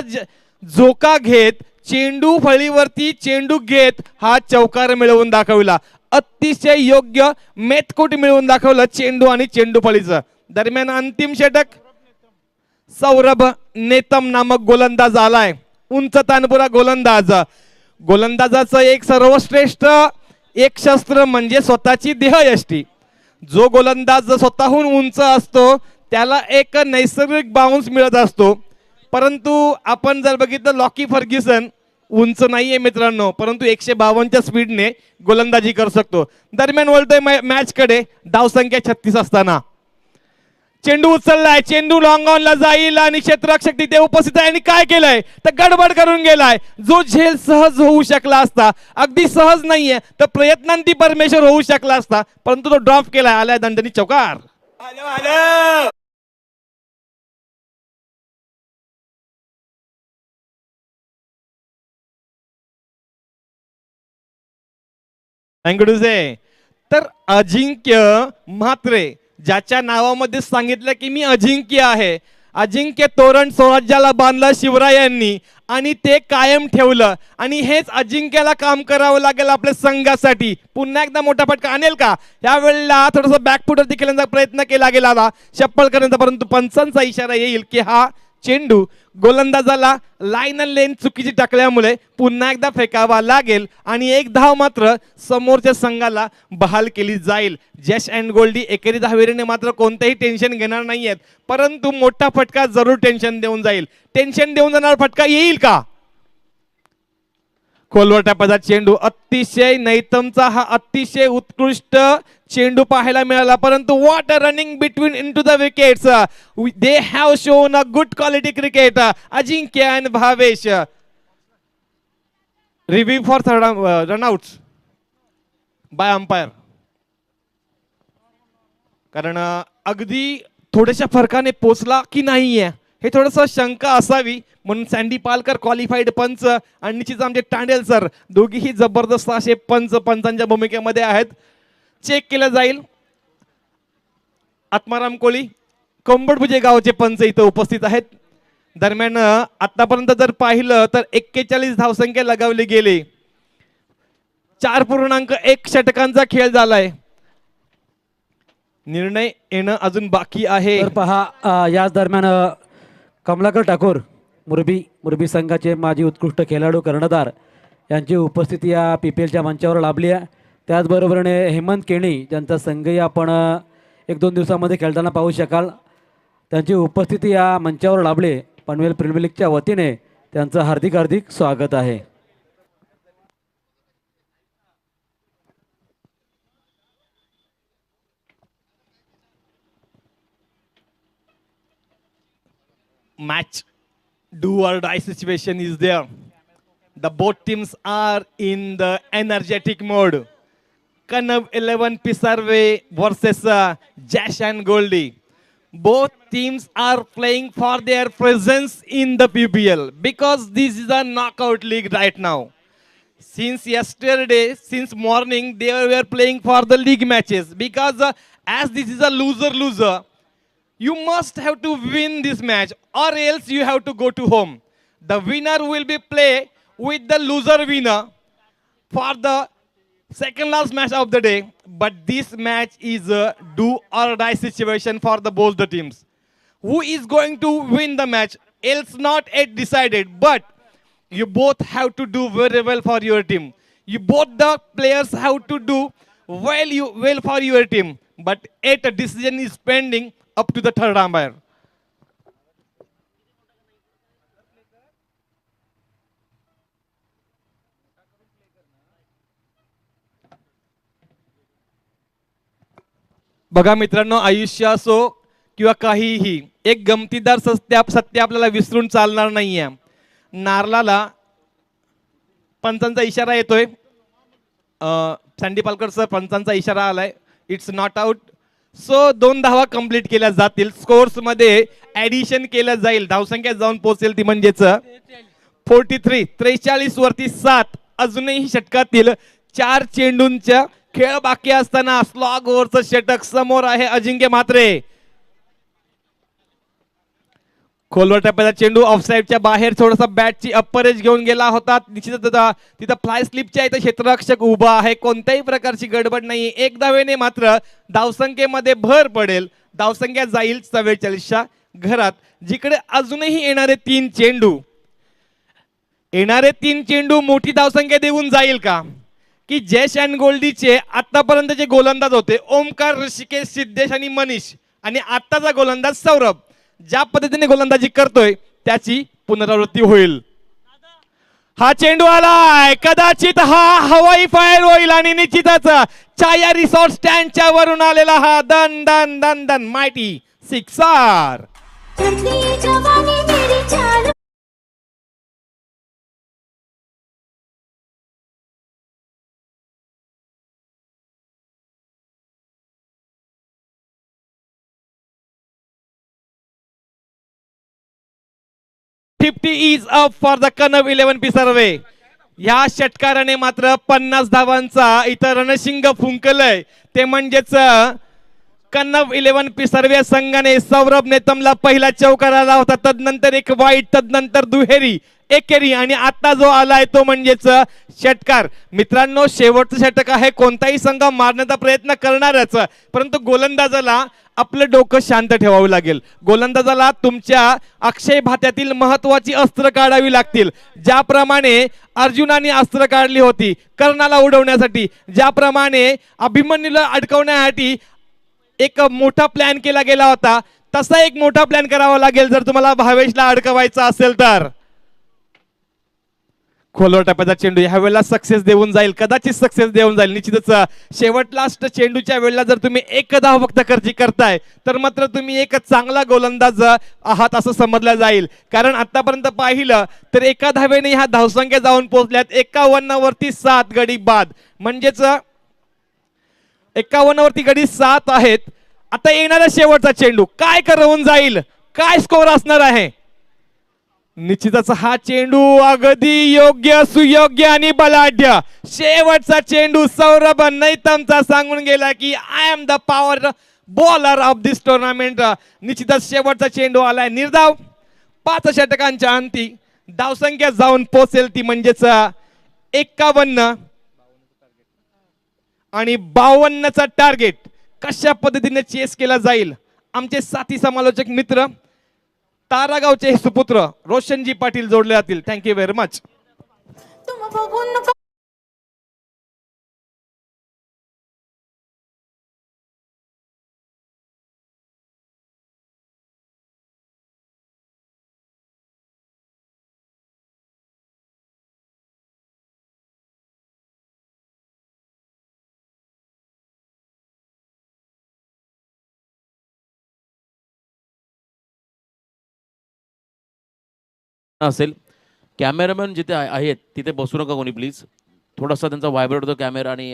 झोका घेत चेंडू फळीवरती चेंडू घेत हा चौकार मिळवून दाखवला. अतिशय योग्य मेतकूट मिळवून दाखवलं चेंडू आणि चेंडू फळीचं. दरम्यान अंतिम षटक सौरभ नेतम नामक गोलंदाज आलाय. उंच तानपुरा गोलंदाज. गोलंदाजाचं एक सर्वश्रेष्ठ एक शस्त्र म्हणजे स्वतःची देहयष्टी. जो गोलंदाज स्वतःहून उंच असतो त्याला एक नैसर्गिक बाउन्स मिळत असतो. परंतु आपण जर बघितलं लॉकी फर्ग्युसन उंच नाहीये मित्रांनो, परंतु 152च्या स्पीडने गोलंदाजी करू शकतो. दरम्यान वळतोय मॅच कडे. धावसंख्या 36 असताना चेंडू उचललाय. चेंडू लॉंग ऑनला जाईल आणि क्षेत्ररक्षक तिथे उपस्थित आहे आणि काय केलंय तर गडबड करून गेलाय. जो झेल सहज होऊ शकला असता, अगदी सहज नाहीये तर प्रयत्नांती परमेश्वर होऊ शकला असता, परंतु तो ड्रॉप केलाय. आलाय दंडनी चौकार. तर अजिंक्य म्हात्रे ज्याच्या नावामध्ये सांगितलं की मी अजिंक्य आहे. अजिंक्य तोरण स्वराज्याला बांधलं शिवरायांनी आणि ते कायम ठेवलं. आणि हेच अजिंक्यला काम करावं लागेल आपल्या संघासाठी. पुन्हा एकदा मोठा फटका आणेल का? यावेळेला थोडंसं बॅकफुटवरती खेळण्याचा प्रयत्न केला गेला चप्पल करण्याचा, परंतु पंचांचा इशारा येईल की हा चेंडू गोलंदाजाला लाईन लेन चुकीची टाकल्यामुळे पुन्हा एकदा फेकावा लागेल आणि एक धाव मात्र समोरच्या संघाला बहाल केली जाईल. जश अँड गोल्डी एकेरी धावेरीने मात्र कोणतेही टेन्शन घेणार नाहीयेत, परंतु मोठा फटका जरूर टेन्शन देऊन जाईल. टेन्शन देऊन जाणार फटका येईल का? खोलवर पदात चेंडू. अतिशय नैतमचा हा अतिशय उत्कृष्ट चेंडू पाहायला मिळाला, परंतु what a running between into the wickets. They have shown a good quality cricket. Ajinkya and Bhavesh. Review for run-outs bye umpire. कारण अगदी थोड्याशा फरकाने पोचला की नाहीये हे थोडंसं शंका असावी, म्हणून सँडी पालकर क्वालिफाईड पंच आणि निश्चित आमचे टांडेल सर दोघीही जबरदस्त असे पंचांच्या भूमिकेमध्ये आहेत. चेक केलं जाईल. आत्माराम कोळी कंबडभुजे गावचे पंच इथं उपस्थित आहेत. दरम्यान आतापर्यंत जर पाहिलं तर 41 धावसंख्या लगावली गेली. 4.1 षटकांचा खेळ झालाय. निर्णय येणं अजून बाकी आहे. तर पहा याच दरम्यान कमलाकर ठाकूर मुरबी संघाचे माजी उत्कृष्ट खेळाडू कर्णधार यांची उपस्थिती या PPLच्या मंचावर लाभली आहे. त्याचबरोबरीने हेमंत केणी ज्यांचा संघही आपण 1-2 दिवसामध्ये खेळताना पाहू शकाल, त्यांची उपस्थिती या मंचावर लाभली. पनवेल प्रीमियर लीगच्या वतीने त्यांचं हार्दिक हार्दिक स्वागत आहे. Match do or die situation is there. The both teams are in the energetic mode. Kanav 11 Pisarve versus Jash and Goldie. Both teams are playing for their presence in the PPL because this is a knockout league right now. since yesterday, since morning, they were playing for the league matches because as this is a loser, you must have to win this match or else you have to go to home. The winner will be play with the loser winner for the second last match of the day. But this match is a do or die situation for the both the teams. Who is going to win the match? Else not yet decided, but you both have to do very well for your team. You both the players have to do well for your team. But yet a decision is pending up to the third umpire. बघा मित्रांनो, आयुष्य असो किंवा काहीही, एक गमतीदार सत्य आपल्याला विसरून चालणार नाहीये. नारलाला पंचांचा इशारा येतोय. सँडी पालकर सर, पंचांचा इशारा आलाय. It's not out. सो 2 धावा कंप्लीट केल्या जातील. स्कोर्स मध्ये ऍडिशन केलं जाईल. धावसंख्या जाऊन पोहोचेल ती म्हणजेच 43 वरती 7. अजूनही षटकातील 4 चेंडूंच्या खेळ बाकी असताना स्लॉग ओव्हरचं षटक समोर आहे अजिंक्य म्हात्रे. खोलवर टप्प्याचा चेंडू ऑफसाईडच्या बाहेर थोडासा बॅटची अप्पर एज घेऊन गेला होता. निश्चितच तिथं फ्लाय स्लिपच्या इथं क्षेत्ररक्षक उभा आहे. कोणत्याही प्रकारची गडबड नाही. 1 धावेने मात्र धावसंख्येमध्ये भर पडेल. धावसंख्या जाईल 44च्या घरात. जिकडे अजूनही येणारे 3 चेंडू मोठी धावसंख्या देऊन जाईल का? की जयश अँड गोल्डीचे आतापर्यंतचे गोलंदाज होते ओमकार, ऋषिकेश, सिद्धेश आणि मनीष, आणि आत्ताचा गोलंदाज सौरभ ज्या पद्धतीने गोलंदाजी करतोय त्याची पुनरावृत्ती होईल. हा चेंडू आलाय, कदाचित हा हवाई फायर होईल आणि निश्चितच छाया रिसॉर्ट स्टँडच्या वरून आलेला हा दन दन दन दन माइटी सिक्सर. जवानी मेरी जान 50 is up for the Kanav 11P सर्वे. या षटकाराने मात्र 50 धावांचा इतर रणशिंग फुंकलय. ते म्हणजेच कन्नव 11P सर्वे संघाने सौरभ नेतमला पहिला चौकार आला होता, तदनंतर एक वाईट, तदनंतर दुहेरी, एकेरी आणि आता जो आलाय तो म्हणजेच षटकार. मित्रांनो, शेवटचं षटक आहे. कोणताही संघ मारण्याचा प्रयत्न करणारच, परंतु गोलंदाजाला आपलं डोकं शांत ठेवावं लागेल. गोलंदाजाला तुमच्या अक्षय भात्यातील महत्वाची अस्त्र काढावी लागतील. ज्याप्रमाणे अर्जुनाने अस्त्र काढली होती कर्णाला उडवण्यासाठी, ज्याप्रमाणे अभिमन्यूला अडकवण्यासाठी एक मोठा प्लॅन केला गेला होता, तसा एक मोठा प्लॅन करावा लागेल जर तुम्हाला भावेशला अडकवायचा असेल तर. खोलवर टप्प्याचा चेंडू ह्या वेळेला सक्सेस देऊन जाईल, कदाचित सक्सेस देऊन जाईल. निश्चितच शेवट लास्ट चेंडूच्या वेळेला जर तुम्ही एक धाव फक्त खर्ची करताय तर मात्र तुम्ही एक चांगला गोलंदाज आहात असं समजलं जाईल. कारण आतापर्यंत पाहिलं तर एका धावेने ह्या धावसंख्या जाऊन पोहोचल्यात 51 वरती 7 गडी बाद, म्हणजेच 51 वरती गडी 7 आहेत. आता येणारा शेवटचा चेंडू काय करवून जाईल, काय स्कोर असणार आहे. निश्चितच हा चेंडू अगदी योग्य, सुयोग्य आणि बलाढ्य. शेवटचा चेंडू सौरभ नैतमचा सांगून गेला की I am the power bowler of this tournament. निश्चितच शेवटचा चेंडू आलाय. निर्धाव 5 षटकांच्या अंती धावसंख्या जाऊन पोहोचेल ती म्हणजेच 51 आणि 52चा टार्गेट. कशा पद्धतीने चेस केला जाईल, आमचे साथी समालोचक मित्र तारागावचे सुपुत्र रोशनजी पाटील जोडले जातील. Thank you very much. तुम बघून नको असेल. कॅमेरामॅन जिथे आहेत तिथे बसू नका कोणी प्लीज. थोडासा त्यांचा व्हायब्रेट होतो कॅमेरा आणि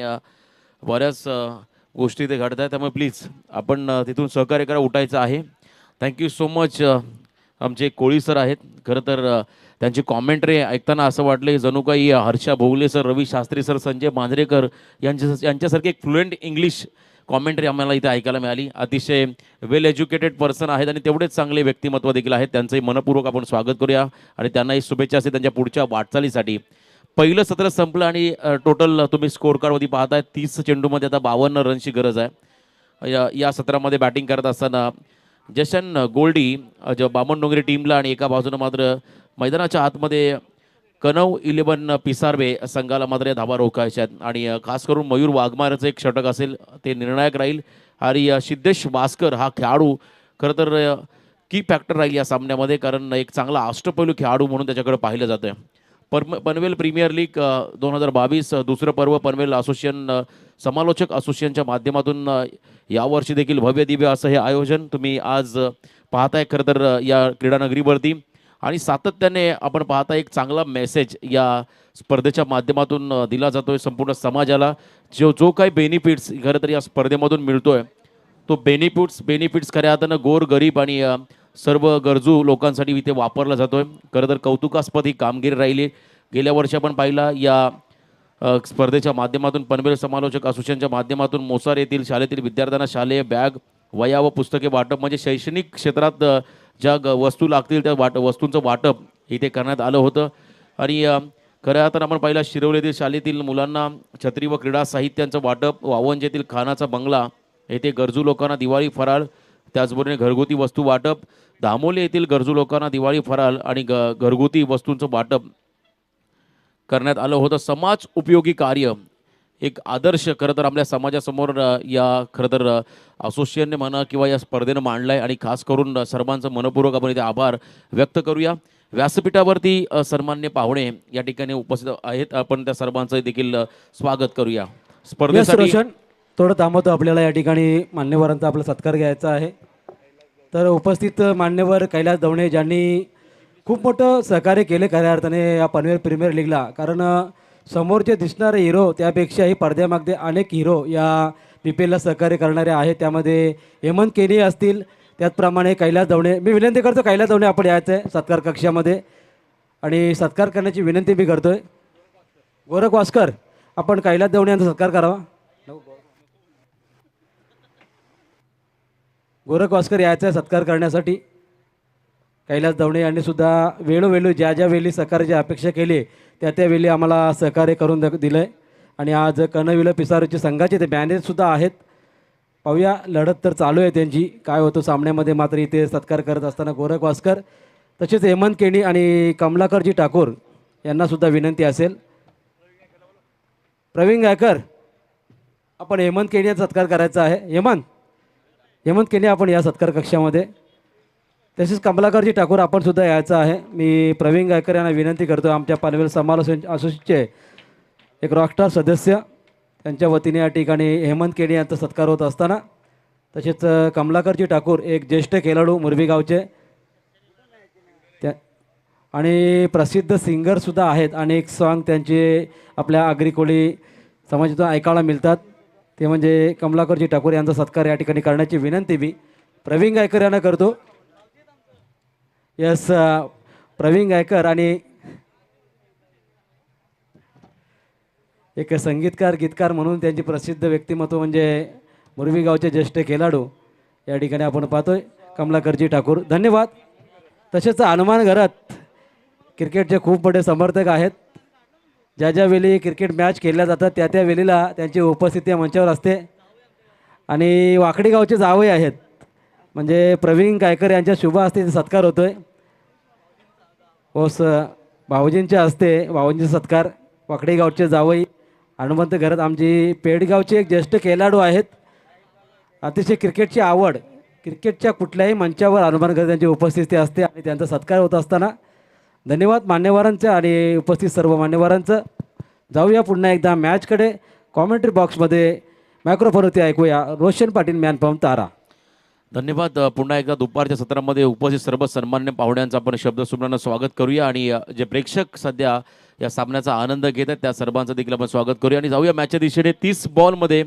बऱ्याच गोष्टी इथे घडत आहेत, त्यामुळे प्लीज आपण तिथून सहकार्य करा, उठायचं आहे. Thank you so much. आमचे कोळी सर आहेत. खरं तर त्यांची कॉमेंट्री ऐकताना असं वाटले जणू काही हर्षा भोगले सर, रवी शास्त्री सर, संजय मांजरेकर यांच्यासारखे एक फ्लुएंट इंग्लिश कॉमेंट्री आम्हाला इथे ऐकायला मिळाली. अतिशय वेल एज्युकेटेड पर्सन आहेत आणि तेवढेच चांगले व्यक्तिमत्व देखील आहेत. त्यांचंही मनपूर्वक आपण स्वागत करूया आणि त्यांनाही शुभेच्छा असतील त्यांच्या पुढच्या वाटचालीसाठी. पहिलं सत्र संपलं आणि टोटल तुम्ही स्कोर कार्डमध्ये पाहताय 30 चेंडूमध्ये आता 52 रनची गरज आहे. या सत्रामध्ये बॅटिंग करत असताना जशन गोल्डी बामण डोंगरे टीमला आणि एका बाजूनं मात्र मैदानाच्या आतमध्ये कनव 11 पिसारवे संघाला मात्र या धाबा रोखायच्या आहेत. आणि खास करून मयूर वाघमारेचं एक षटक असेल ते निर्णायक राहील. आणि सिद्धेश वास्कर हा खेळाडू खरं तर की फॅक्टर राहील या सामन्यामध्ये, कारण एक चांगला अष्टपैलू खेळाडू म्हणून त्याच्याकडे पाहिलं जातं. पनवेल प्रीमियर लीग 2022 दुसरं पर्व पनवेल असोसिएशन समालोचक असोसिएशनच्या माध्यमातून यावर्षी देखील भव्य दिव्य असं हे आयोजन तुम्ही आज पाहताय खरं तर या क्रीडानगरीवरती. आणि सातत्याने आपण पाहता एक चांगला मेसेज या स्पर्धेच्या माध्यमातून दिला जातोय संपूर्ण समाजाला. जो काही बेनिफिट्स खरं तर या स्पर्धेमधून मिळतोय तो बेनिफिट्स खऱ्या अर्थानं गोर गरीब आणि सर्व गरजू लोकांसाठी इथे वापरला जातोय. खरं तर कौतुकास्पद ही कामगिरी राहिली. गेल्या वर्षी आपण पाहिला या स्पर्धेच्या माध्यमातून पनवेल समालोचक असोसिएशनच्या माध्यमातून मोसार येथील शाळेतील विद्यार्थ्यांना शालेय बॅग, वह्या व पुस्तके वाटप म्हणजे शैक्षणिक क्षेत्रात ज्या वस्तू लागतील त्या वस्तूंचं वाटप इथे करण्यात आलं होतं. आणि खऱ्या अर्थानं आपण पाहिला शिरवली येथील शाळेतील मुलांना छत्री व क्रीडा साहित्यांचं वाटप, वावंज येथील खानाचा बंगला येथे गरजू लोकांना दिवाळी फराळ, त्याचबरोबर घरगुती वस्तू वाटप, दामोली येथील गरजू लोकांना दिवाळी फराळ आणि घरगुती वस्तूंचं वाटप करण्यात आलं होतं. समाज उपयोगी कार्य एक आदर्श खरं तर आपल्या समाजासमोर या खरं तर असोसिएशनने म्हणा किंवा या स्पर्धेनं मांडला आहे. आणि खास करून सर्वांचं मनपूर्वक आपण इथे आभार व्यक्त करूया. व्यासपीठावरती सन्मान्य पाहुणे या ठिकाणी उपस्थित आहेत, आपण त्या सर्वांचं देखील स्वागत करूया. स्पर्धेसाठी रोशन थोडं थांबवतो, आपल्याला या ठिकाणी मान्यवरांचा आपला सत्कार घ्यायचा आहे. तर उपस्थित मान्यवर कैलास दवणे ज्यांनी खूप मोठं सहकार्य केले खऱ्या अर्थाने या पनवेल प्रीमियर लीगला, कारण समोरचे दिसणारे हिरो त्यापेक्षाही पडद्यामागचे अनेक हिरो या PPLला सहकार्य करणारे आहेत. त्यामध्ये हेमंत केनी असतील, त्याचप्रमाणे कैलास दवणे. मी विनंती करतो कैलास दवणे आपण यायचं आहे सत्कार कक्षामध्ये आणि सत्कार करण्याची विनंती मी करतोय. गोरख वास्कर आपण कैलास दवणे यांचा सत्कार करावा. गोरख वास्कर यायचा आहे सत्कार करण्यासाठी. कैलास दवणे यांनी सुद्धा वेळोवेळी ज्या वेळी सहकार्याची अपेक्षा केली त्यावेळी आम्हाला सहकार्य करून दिलं आहे. आणि आज कनविल पिसारोची संघाचे ते बॅनरसुद्धा आहेत. पाहूया लढत तर चालू आहे त्यांची, काय होतं सामन्यामध्ये. मात्र इथे सत्कार करत असताना गोरख वास्कर तसेच हेमंत केणी आणि कमलाकरजी ठाकूर यांनासुद्धा विनंती असेल. प्रवीण गायकर आपण हेमंत केणी यांचा सत्कार करायचा आहे. हेमंत केणी आपण या सत्कार कक्षामध्ये. तसेच कमलाकरजी ठाकूर आपण सुद्धा यायचं आहे. मी प्रवीण गायकर यांना विनंती करतो, आमच्या पनवेल समालोचन असोसिएशनचे एक रॉकस्टार सदस्य, त्यांच्या वतीने या ठिकाणी हेमंत केणी यांचा सत्कार होत असताना. तसेच कमलाकरजी ठाकूर एक ज्येष्ठ खेळाडू मुरबी गावचे त्या आणि प्रसिद्ध सिंगरसुद्धा आहेत. अनेक सॉन्ग त्यांचे आपल्या आगरी कोळी समाजातून ऐकायला मिळतात. ते म्हणजे कमलाकरजी ठाकूर यांचा सत्कार या ठिकाणी करण्याची विनंती मी प्रवीण गायकर यांना करतो. यस, प्रवीण गायकर आणि एक संगीतकार गीतकार म्हणून त्यांची प्रसिद्ध व्यक्तिमत्व म्हणजे मुरबी गावचे ज्येष्ठ खेळाडू या ठिकाणी आपण पाहतोय कमलाकरजी ठाकूर. धन्यवाद. तसेच हनुमान घरात क्रिकेटचे खूप मोठे समर्थक आहेत. ज्या वेळी क्रिकेट मॅच खेळल्या जातात त्या वेळेला त्यांची उपस्थिती मंचावर असते. आणि वाकडी गावचे जावई आहेत म्हणजे प्रवीण गायकर यांच्या शुभ हस्ते सत्कार होतोय. ओस भाऊजींच्या हस्ते भाऊजींचा सत्कार. वाकडी गावचे जावई हनुमंत घरात आमची पेडगावचे एक ज्येष्ठ खेळाडू आहेत. अतिशय क्रिकेटची आवड, क्रिकेटच्या कुठल्याही मंचावर हनुमान घरात त्यांची उपस्थिती असते आणि त्यांचा सत्कार होत असताना धन्यवाद मान्यवरांचं आणि उपस्थित सर्व मान्यवरांचं. जाऊया पुन्हा एकदा मॅचकडे. कॉमेंट्री बॉक्समध्ये मायक्रोफोनवरती ऐकूया रोशन पाटील मॅन फ्रॉम तारा. धन्यवाद. पुन्हा एकदा दुपारच्या सत्रामध्ये उपस्थित सर्व सन्मान्य पाहुण्यांचं आपण शब्दसुमनानं स्वागत करूया आणि जे प्रेक्षक सध्या या सामन्याचा आनंद घेत आहेत त्या सर्वांचं देखील आपण स्वागत करूया. आणि जाऊया मॅचच्या दिशेने. 30 बॉलमध्ये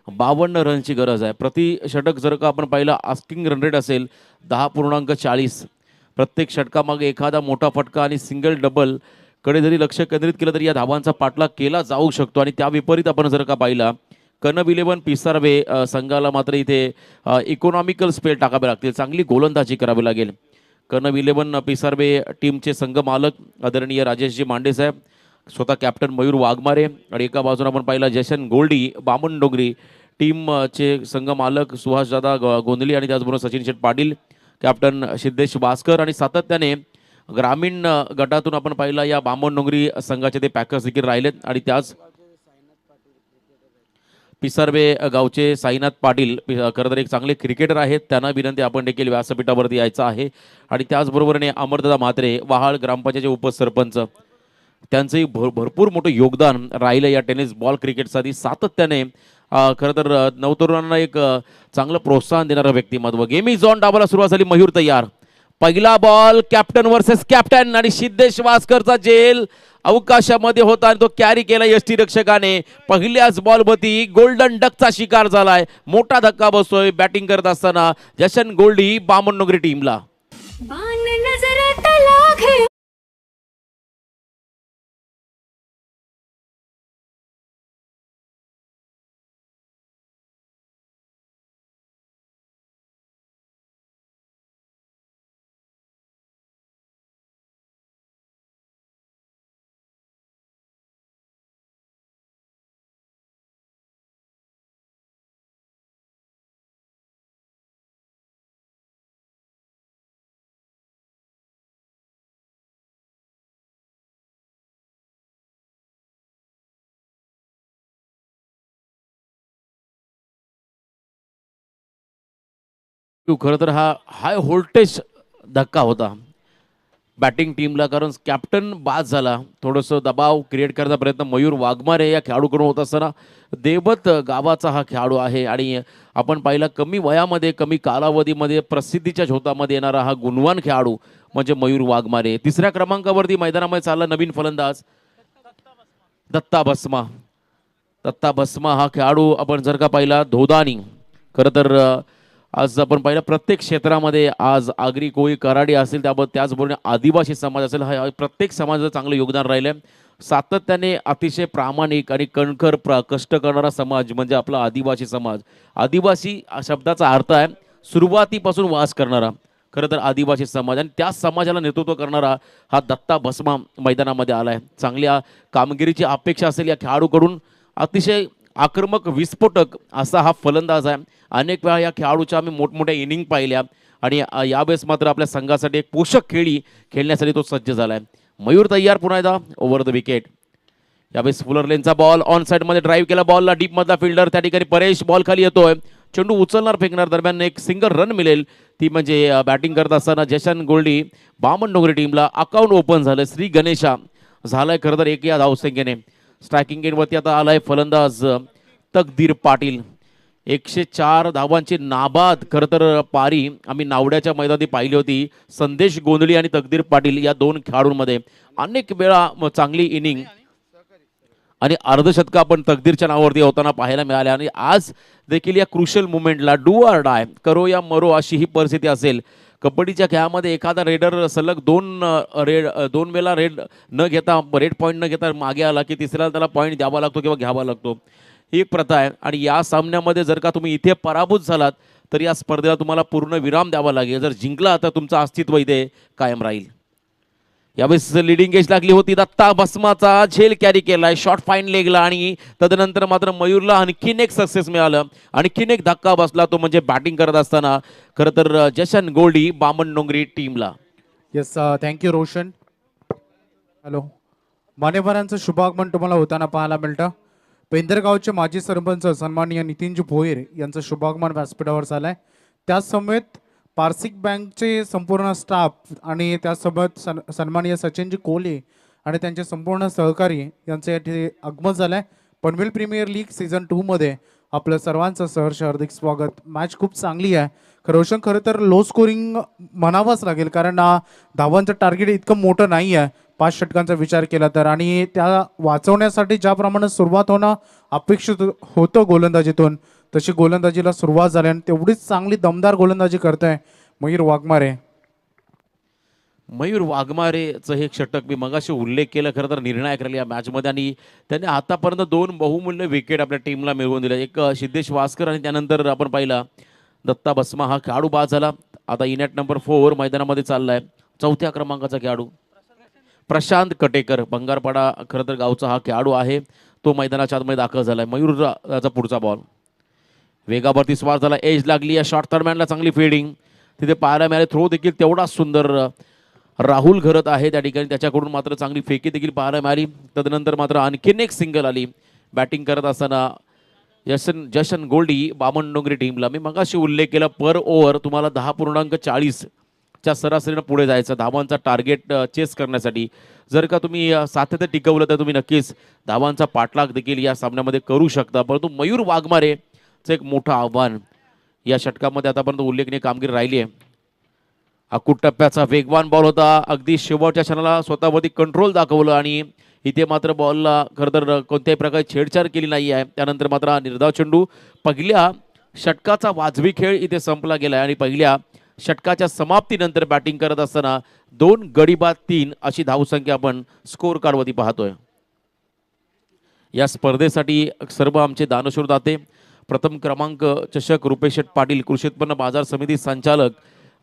52 रनची गरज आहे. प्रति षटक जर का आपण पाहिलं आस्किंग रन रेट असेल 10.40, प्रत्येक षटकामागे एखादा मोठा फटका आणि सिंगल डबल कडे जरी लक्ष केंद्रित केलं तरी या धावांचा पाठलाग केला जाऊ शकतो. आणि त्या विपरीत आपण जर का पाहिला कनव 11 पिसार्वे संघाला मात्र इथे इकॉनॉमिकल स्पेल टाकावे लागतील, चांगली गोलंदाजी करावी लागेल. कनव 11 पिसार्वे टीमचे संघ मालक आदरणीय राजेशजी मांडे साहेब, स्वतः कॅप्टन मयूर वाघमारे आणि एका बाजूने आपण पाहिला जशन गोल्डी बामण डोंगरी टीमचे संघ मालक सुहासदादा गोंधली आणि त्याचबरोबर सचिन शेठ पाटील, कॅप्टन सिद्धेश वास्कर आणि सातत्याने ग्रामीण गटातून आपण पाहिला या बामण डोंगरी संघाचे ते पॅकर्स देखील राहिलेत. आणि त्याच पिसार्वे गावचे साईनाथ पाटील खरं तर एक चांगले क्रिकेटर आहेत, त्यांना विनंती आपण देखील व्यासपीठावरती यायचं आहे. आणि त्याचबरोबरीने अमरदादा म्हात्रे वहाळ ग्रामपंचायतचे उपसरपंच, त्यांचंही भरपूर मोठं योगदान राहिलं या टेनिस बॉल क्रिकेटसाठी. सातत्याने खरं तर नवतरुणांना एक चांगलं प्रोत्साहन देणारं व्यक्तिमत्व. गेम इज ऑन, डावाला सुरुवात झाली. मयूर तयार, पहिला बॉल कॅप्टन वर्सेस कॅप्टन आणि सिद्धेश वास्करचा जेल अवकाशामध्ये होता आणि तो कॅरी केला यष्टीरक्षकाने. पहिल्याच बॉलवरती गोल्डन डकचा शिकार झालाय, मोठा धक्का बसतोय बॅटिंग करत असताना जशन गोल्डी बामण डोंगरी टीमला. बाण नजरात लागे खरं तर हा हाय व्होल्टेज धक्का होता बॅटिंग टीमला, कारण कॅप्टन बाद झाला. थोडंसं दबाव क्रिएट करण्याचा प्रयत्न मयूर वाघमारे या खेळाडूकडून होत असताना देवत गावाचा हा खेळाडू आहे आणि आपण पाहिला कमी वयामध्ये कमी कालावधीमध्ये प्रसिद्धीच्या झोतामध्ये येणारा हा गुणवान खेळाडू म्हणजे मयूर वाघमारे. तिसऱ्या क्रमांकावरती मैदानामध्ये चालला नवीन फलंदाज दत्ता भस्मा. दत्ता भस्मा हा खेळाडू आपण जर का पाहिला धोदानी, खरं तर आज आपण पाहिलं प्रत्येक क्षेत्रामध्ये आज आगरी कोळी कराडी असेल त्याचबरोबर आदिवासी समाज असेल, हा प्रत्येक समाजाचं चांगलं योगदान राहिलं आहे. सातत्याने अतिशय प्रामाणिक आणि कणखर कष्ट करणारा समाज म्हणजे आपला आदिवासी समाज. आदिवासी शब्दाचा अर्थ आहे सुरुवातीपासून वास करणारा, खरं तर आदिवासी समाज, आणि त्या समाजाला नेतृत्व करणारा हा दत्ता भस्मा मैदानामध्ये आला आहे. चांगल्या कामगिरीची अपेक्षा असेल या खेळाडूकडून. अतिशय आक्रमक विस्फोटक असा हा फलंदाज आहे. अनेक वेळा या खेळाडूच्या आम्ही मोठमोठ्या इनिंग पाहिल्या आणि यावेळेस मात्र आपल्या संघासाठी एक पोषक खेळी खेळण्यासाठी तो सज्ज झाला आहे. मयूर तयार पुन्हा एकदा ओव्हर द विकेट. यावेळेस फुलर लेनचा बॉल ऑन साईडमध्ये ड्राईव्ह केला, बॉलला डीपमधला फिल्डर त्या ठिकाणी परेश बॉल खाली येतोय, चेंडू उचलणार फेकणार दरम्यान एक सिंगल रन मिळेल, ती म्हणजे बॅटिंग करत असताना जशन गोल्डी बामण डोंगरी टीमला अकाउंट ओपन झालं. श्री गणेशा झालाय खरं तर एक या धावसंख्येने. स्ट्रायकिंग एंडवरती आता आलाय फलंदाज तकदीर पाटील. 104 धावांची नाबाद खरं तर पारी आम्ही नावड्याच्या मैदानी पाहिली होती. संदेश गोंधळी आणि तकदीर पाटील या दोन खेळाडूंमध्ये अनेक वेळा चांगली इनिंग आणि अर्धशतका आपण तकदीरच्या नावावरती होताना पाहायला मिळाल्या. आणि आज देखील या क्रुशल मुवमेंटला डू ऑर डाय, करो या मरो अशी ही परिस्थिती असेल. कबड्डीच्या खेळामध्ये एखादा रेडर सलग दोन वेळा रेड न घेता रेड पॉईंट न घेता मागे आला की तिसऱ्याला त्याला पॉईंट द्यावा लागतो किंवा घ्यावा लागतो, ही एक प्रथा आहे. आणि या सामन्यामध्ये जर का तुम्ही इथे पराभूत झालात तर या स्पर्धेला तुम्हाला पूर्ण विराम द्यावा लागेल. जर जिंकला तर तुमचं अस्तित्व इथे कायम राहील. यावेळेस लिडिंग एज लागली होती, दत्ता भस्माचा झेल कॅरी केलाय, शॉर्ट फाईन लेगला आणि तदनंतर मात्र मयूरला आणखीन एक सक्सेस मिळालं, आणखीन एक धक्का बसला, तो म्हणजे बॅटिंग करत असताना खरं तर जशन गोल्डी बामण डोंगरी टीमला. Yes, thank you Roshan. हॅलो, मान्यवरांचं शुभागमन तुम्हाला होताना पाहायला मिळतं. पेंदरगावचे माजी सरपंच सन्माननीय नितीनजी भोईर यांचं शुभागमन व्यासपीठावर झालंय. त्यासमवेत पारसिक बँकचे संपूर्ण स्टाफ आणि त्यासोबत सन्माननीय सचिनजी कोले आणि त्यांचे संपूर्ण सहकारी यांचं येथे आगमन झालं आहे. पनवेल प्रीमियर लीग सीझन 2 मध्ये आपलं सर्वांचं सहर्ष हार्दिक स्वागत. मॅच खूप चांगली आहे. रोशन खरं तर लो स्कोरिंग म्हणावंच लागेल, कारण धावांचं टार्गेट इतकं मोठं नाही आहे 5 षटकांचा विचार केला तर, आणि त्या वाचवण्यासाठी ज्याप्रमाणे सुरुवात होणं अपेक्षित होतं गोलंदाजीतून तशी गोलंदाजीला सुरुवात झाली आणि तेवढीच चांगली दमदार गोलंदाजी करतोय मयूर वाघमारे. मयूर वाघमारेचं हे एक षटक मी मगाशी उल्लेख केला, खरं तर निर्णायक राहिला या मॅचमध्ये आणि त्यांनी आतापर्यंत 2 बहुमूल्य विकेट आपल्या टीमला मिळवून दिल्या. एक सिद्धेश वासकर आणि त्यानंतर आपण पाहिला दत्ता भस्मा हा खेळाडू बाद झाला. आता इनॅट नंबर 4 मैदानामध्ये चाललाय. 4थ्या क्रमांकाचा खेळाडू प्रशांत कटेकर, बंगारपाडा खरं तर गावचा हा खेळाडू आहे, तो मैदानाच्या आतमध्ये दाखल झालाय. मयूरचा पुढचा बॉल वेगावरती स्वार झाला, एज लागली या शॉर्ट दरम्यानला चांगली फिल्डिंग तिथे पाहायला मिळाले. थ्रो देखील तेवढाच सुंदर राहुल घरत आहे त्या ठिकाणी, त्याच्याकडून मात्र चांगली फेकी देखील पाहायला मिळाली. तदनंतर मात्र आणखीन एक सिंगल आली बॅटिंग करत असताना जशन गोल्डी बामणडोंगरी टीमला. मी मगाशी उल्लेख केला पर ओव्हर तुम्हाला 10.40 च्या सरासरीनं पुढे जायचं धावांचा टार्गेट चेस करण्यासाठी. जर का तुम्ही सातत्य टिकवलं तर तुम्ही नक्कीच धावांचा पाठलाग देखील या सामन्यामध्ये करू शकता. परंतु मयूर वाघमारेचं एक मोठं आव्हान या षटकामध्ये आतापर्यंत उल्लेखनीय कामगिरी राहिली आहे. अकुट टप्प्याचा वेगवान बॉल होता, अगदी शेवटच्या क्षणाला स्वतःवरती कंट्रोल दाखवलं आणि इथे मात्र बॉलला खरं तर कोणत्याही प्रकारे छेडछाड केली नाही आहे. त्यानंतर मात्र हा निर्धाव चेंडू पहिल्या षटकाचा वाजवी खेळ इथे संपला गेला आहे आणि पहिल्या षटकाच्या समाप्तीनंतर बॅटिंग करत असताना 2 गडी बाद 3 अशी धावसंख्या आपण स्कोर कार्डवरती पाहतोय. या स्पर्धेसाठी सर्व आमचे दानशूर दाते, प्रथम क्रमांक चषक रुपेश शेठ पाटील कृषी उत्पन्न बाजार समिती संचालक,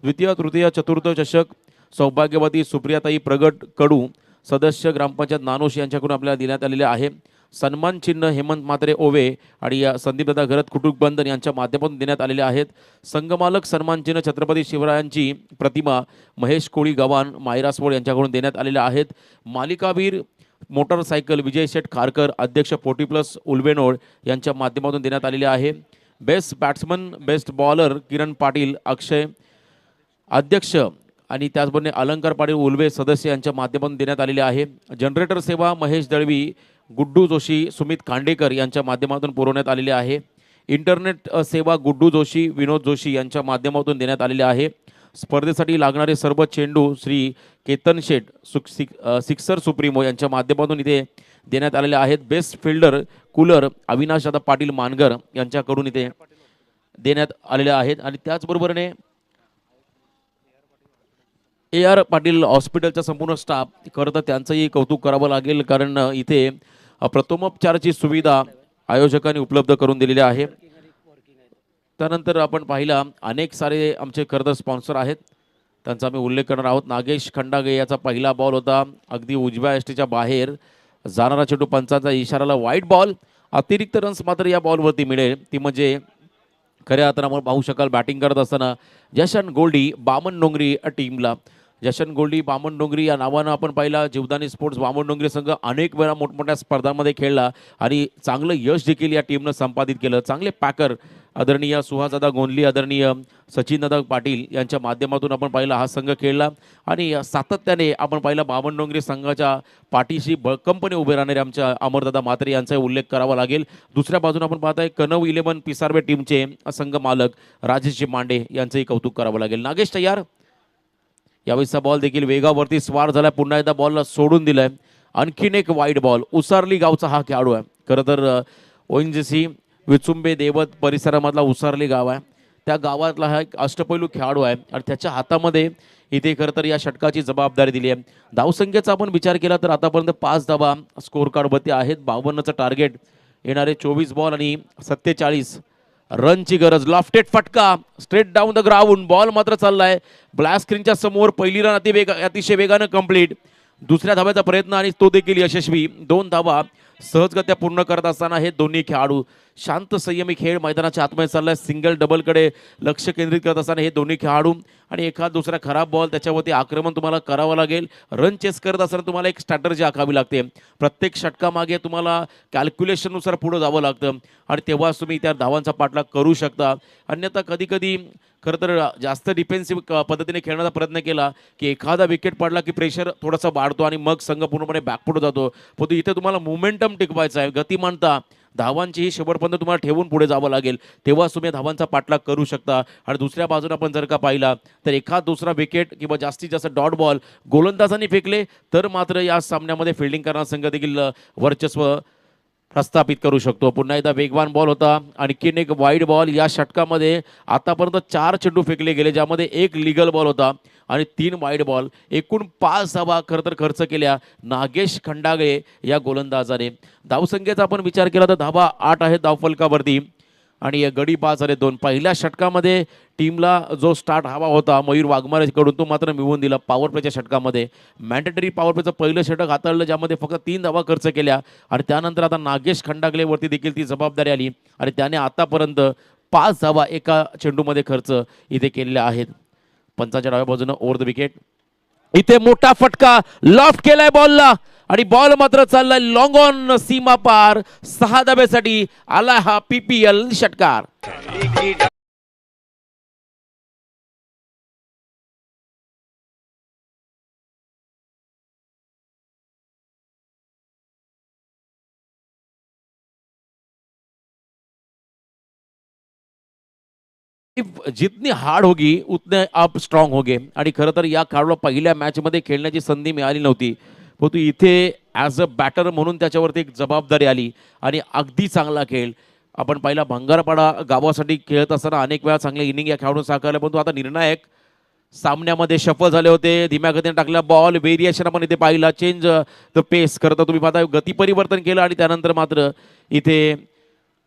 द्वितीय तृतीय चतुर्थ चषक सौभाग्यवती सुप्रियाताई प्रगट कडू सदस्य ग्रामपंचायत नानोशी यांच्याकडून आपल्याला देण्यात आलेले आहे. सन्मान चिन्ह हेमंत म्हात्रे ओवे आणि संदीपदादा घरत कुटुंबबंधन यांच्या माध्यमातून देण्यात आलेले आहेत. संघमालक सन्मान चिन्ह छत्रपती शिवरायांची प्रतिमा महेश कोळी गव्हाण मायरासवड यांच्याकडून देण्यात आलेल्या आहेत. मालिकावीर मोटरसायकल विजय शेठ खारकर अध्यक्ष 40+ उल्वेनोड यांच्या माध्यमातून देण्यात आलेले आहे. Best batsman best bowler Kiran Patil अक्षय अध्यक्ष आणि त्याचबरोबर अलंकार पाटील उल्वे सदस्य यांच्या माध्यमातून देण्यात आलेले आहे. जनरेटर सेवा महेश दळवी गुड्डू जोशी सुमित खांडेकर यांच्या माध्यमातून पुरवण्यात आलेले आहे. इंटरनेट सेवा गुड्डू जोशी विनोद जोशी यांच्या माध्यमातून देण्यात आलेले आहे. स्पर्धेसाठी लागणारे सर्व चेंडू श्री केतन शेठ सिक्सर सुप्रीमो यांच्या माध्यमातून इथे देण्यात आलेले आहेत. Best fielder cooler Avinash Dada Patil मानगर यांच्याकडून इथे देण्यात आलेले आहेत. आणि त्याचबरोबरने AR पाटील हॉस्पिटलचा संपूर्ण स्टाफ खरं तर त्यांचंही कौतुक करावं लागेल, कारण इथे प्रथमोपचाराची सुविधा आयोजकांनी उपलब्ध करून दिलेली आहे. त्यानंतर आपण पाहिला अनेक सारे आमचे खरं तर स्पॉन्सर आहेत, त्यांचा आम्ही उल्लेख करणार आहोत. नागेश खंडागे याचा पहिला बॉल होता अगदी उजव्या एसटीच्या बाहेर जाणारा चेंडू, पंचांचा इशाराला वाईट बॉल. अतिरिक्त रन्स मात्र या बॉलवरती मिळेल, ती म्हणजे खऱ्या अर्थानं आपण पाहू शकाल बॅटिंग करत असताना जशन गोल्डी बामणडोंगरी टीमला. जशन गोल्डी बामणडोंगरी या नावानं आपण पाहिला जीवदानी स्पोर्ट्स बामणडोंगरी संघ अनेक वेळा मोठमोठ्या स्पर्धांमध्ये खेळला आणि चांगलं यश देखील या टीमनं संपादित केलं. चांगले पॅकर आदरणीय सुहासदादा गोंधली आदरणीय सचिनदादा पाटील यांच्या माध्यमातून आपण पाहिला हा संघ खेळला आणि सातत्याने आपण पाहिला बामणडोंगरी संघाच्या पाठीशी भक्कमपणे उभे राहणारे आमच्या अमरदादा म्हात्रे यांचा उल्लेख करावा लागेल. दुसऱ्या बाजूने आपण पाहताय कनव 11 पिसारवे टीमचे संघ मालक राजेशजी मांडे यांचंही कौतुक करावं लागेल. नागेश तयार. यावेळीचा बॉल देखील वेगावरती स्वार झाला, पुन्हा एकदा बॉलला सोडून दिलाय. आणखीन एक वाईट बॉल. उसारली गावचा हा खेळाडू आहे, खरं तर ONGC विचुंबे देवत परिसरामधला उसारली गाव आहे, त्या गावातला हा एक अष्टपैलू खेळाडू आहे आणि त्याच्या हातामध्ये इथे खरं तर या षटकाची जबाबदारी दिली आहे. धावसंख्येचा आपण विचार केला तर आतापर्यंत 5 धावा स्कोर कार्डवरती आहेत. 52चं टार्गेट, येणारे 24 बॉल आणि 47 रनची गरज. लॉफ्टेड फटका straight down the ground, ball मात्र चाललाय ब्लॅक स्क्रीनच्या समोर. पहिली रन अतिशय वेगानं कंप्लीट. दुसऱ्या धाव्याचा प्रयत्न आणि तो देखील यशस्वी. 2 धावा सहजगत्या पूर्ण करत असताना हे दोन्ही खेळाडू शांत संयमी खेळ मैदानाच्या आतमध्ये चाललाय. सिंगल डबलकडे लक्ष केंद्रित करत असताना हे दोन्ही खेळाडू आणि एखाद दुसरा खराब बॉल त्याच्यावरती आक्रमण तुम्हाला करावं लागेल. रन चेस करत असताना तुम्हाला एक स्ट्रॅटर्जी आखावी लागते. प्रत्येक षटकामागे तुम्हाला कॅल्क्युलेशननुसार पुढे जावं लागतं आणि तेव्हाच तुम्ही त्या धावांचा पाठलाग करू शकता. अन्यथा कधी कधी खरं तर जास्त डिफेन्सिव्ह पद्धतीने खेळण्याचा प्रयत्न केला की एखादा विकेट पडला की प्रेशर थोडासा वाढतो आणि मग संघ पूर्णपणे बॅकफुट जातो. परंतु इथे तुम्हाला मोमेंटम टिकवायचा आहे, गतिमानता, धावांची ही शेवटपर्यंत तुम्हाला ठेवून पुढे जावं लागेल, तेव्हाच तुम्ही धावांचा पाठलाग करू शकता. आणि दुसऱ्या बाजूने आपण जर का पाहिला तर एखाद दुसरा विकेट किंवा जास्तीत जास्त डॉट बॉल गोलंदाजांनी फेकले तर मात्र या सामन्यामध्ये फिल्डिंग करणारा संघ देखील वर्चस्व प्रस्थापित करू शकतो. पुन्हा एकदा वेगवान बॉल होता. आणखीन एक वाईड बॉल. या षटकामध्ये आतापर्यंत 4 चेंडू फेकले गेले, ज्यामध्ये 1 लीगल बॉल होता आणि 3 वाईड बॉल. एकूण 5 धावा खरं तर खर्च केल्या नागेश खंडागळे या गोलंदाजाने. धावसंख्येचा आपण विचार केला तर धावा 8 आहेत धावफलकावरती आणि गडी 5 झाले 2. पहिल्या षटकामध्ये टीमला जो स्टार्ट हवा होता मयूर वाघमारेकडून तो मात्र मिळवून दिला. पॉवर प्लेच्या षटकामध्ये मॅन्डेटरी पॉवर प्लेचं पहिलं षटक हाताळलं, ज्यामध्ये फक्त 3 धावा खर्च केल्या आणि त्यानंतर आता नागेश खंडागलेवरती देखील ती जबाबदारी आली आणि त्याने आतापर्यंत 5 धावा एका चेंडूमध्ये खर्च इथे केलेल्या आहेत. पंचाच्या डाव्या बाजूनं ओव्हर द विकेट. इथे मोठा फटका लॉफ्ट केलाय बॉलला आणि बॉल मात्र चाललाय लॉंग ऑन सीमा पार. 6 धाब्यासाठी आला हा PPL षटकार. जितनी हार्ड होगी उतने आप स्ट्रॉंग होगे. आणि खरं तर या खेळाडूला पहिल्या मॅचमध्ये खेळण्याची संधी मिळाली नव्हती, परंतु इथे ॲज अ बॅटर म्हणून त्याच्यावरती एक जबाबदारी आली आणि अगदी चांगला खेळ. आपण पहिला भंगारपाडा गावासाठी खेळत असताना अनेक वेळा चांगले इनिंग या खेळाडून साकारले, परंतु आता निर्णायक सामन्यामध्ये सफल झाले होते. धीम्या गतीने टाकला बॉल. व्हेरिएशन आपण इथे पाहिला. चेंज द पेस. खरं तर तुम्ही पाहता गती परिवर्तन केलं आणि त्यानंतर मात्र इथे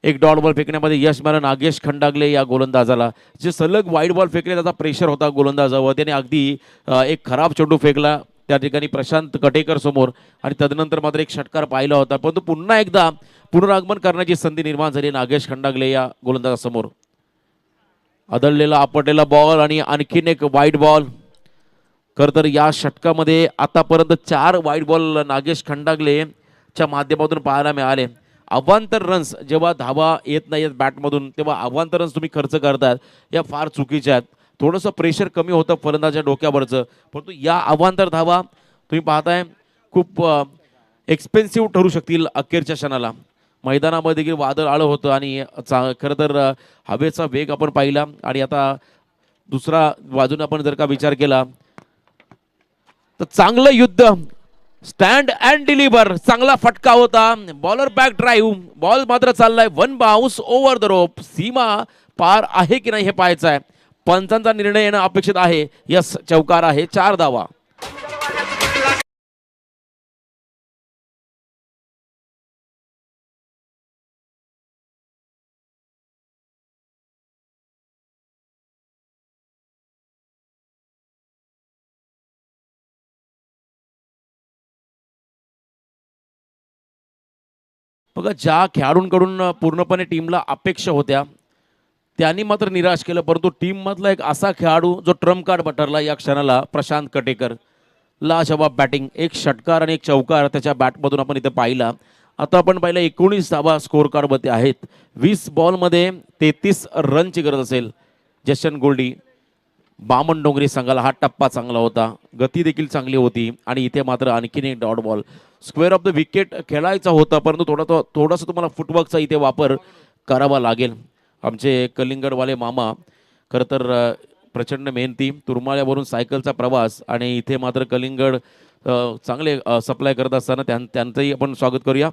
एक डॉट बॉल फेकण्यामध्ये यश मिळालं नागेश खंडागले या गोलंदाजाला. जे सलग वाईड बॉल फेकले त्याचा प्रेशर होता गोलंदाजावर. त्याने अगदी एक खराब चेंडू फेकला त्या ठिकाणी प्रशांत कटेकर समोर आणि तदनंतर मात्र एक षटकार पाहिला होता, परंतु पुन्हा एकदा पुनरागमन करण्याची संधी निर्माण झाली नागेश खंडागले या गोलंदाजासमोर. आदळलेला आपटलेला बॉल आणि आणखीन एक वाईड बॉल. खरं तर या षटकामध्ये आतापर्यंत 4 वाईड बॉल नागेश खंडागलेच्या माध्यमातून पाहायला मिळाले. अवांतर रन्स जेव्हा धावा येत नाहीत बॅटमधून तेव्हा अवांतर रन्स तुम्ही खर्च करतात या फार चुकीच्या आहेत. थोडंसं प्रेशर कमी होतं फलंदाजाच्या डोक्यावरचं, परंतु या अवांतर धावा तुम्ही पाहताय खूप एक्सपेन्सिव्ह ठरू शकतील अखेरच्या क्षणाला. मैदानामध्ये देखील वादळ आलं होतं आणि खरं तर हवेचा वेग आपण पाहिला आणि आता दुसरा बाजूने आपण जर का विचार केला तर चांगलं युद्ध. Stand and deliver. चांगला फटका होता. Bowler back drive. बॉल मात्र चाललाय 1 बाउन्स ओव्हर द रोप. सीमा पार आहे की नाही हे पाहायचं आहे. पंचांचा निर्णय येणं अपेक्षित आहे. यस, चौकार आहे. 4 धावा. बघा, ज्या खेळाडूंकडून पूर्णपणे टीमला अपेक्षा होत्या त्यांनी मात्र निराश केलं, परंतु टीममधला एक असा खेळाडू जो ट्रम्प कार्ड ठरला या क्षणाला प्रशांत कटेकर. लाजवाब बॅटिंग. एक षटकार आणि एक चौकार त्याच्या बॅटमधून आपण इथे पाहिला. आता आपण पाहिलं 19 धावा स्कोअर कार्डमध्ये आहेत. 20 बॉलमध्ये 33 रनची गरज असेल. जशन गोल्डी बामण डोंगरी संघाला हा टप्पा चांगला होता. गती देखील चांगली होती आणि इथे मात्र आणखीन एक dot ball. Square of the wicket खेळायचा होता, परंतु थोडासा तुम्हाला फुटवर्कचा इथे वापर करावा लागेल. आमचे कलिंगडवाले मामा खरं तर प्रचंड मेहनती. तुरमाळ्यावरून सायकलचा प्रवास आणि इथे मात्र कलिंगड चांगले सप्लाय करत असताना त्यांचंही आपण स्वागत करूया.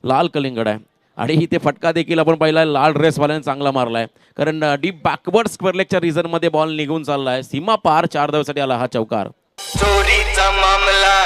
लाल कलिंगड आहे आणि इथे फटका देखील आपण पाहिला लाल ड्रेसवाल्याने चांगला मारलाय, कारण डीप बॅकवर्ड स्क्वेअर लेगच्या रिझनमध्ये बॉल निघून चाललाय. सीमा पार 4 धावांसाठी आला हा चौकार. चोरीचा मामला.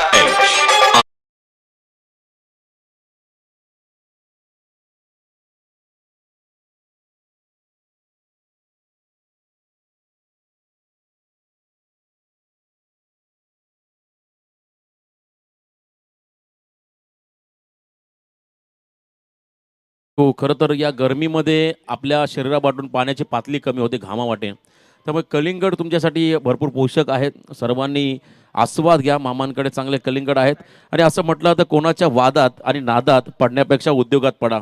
हो, खरं तर या गरमीमध्ये आपल्या शरीरापासून पाण्याची पातळी कमी होते, घामा वाटे. त्यामुळे कलिंगड तुमच्यासाठी भरपूर पोषक आहेत. सर्वांनी आस्वाद घ्या. मामांकडे चांगले कलिंगड आहेत आणि असं म्हटलं तर कोणाच्या वादात आणि नादात पडण्यापेक्षा उद्योगात पडा,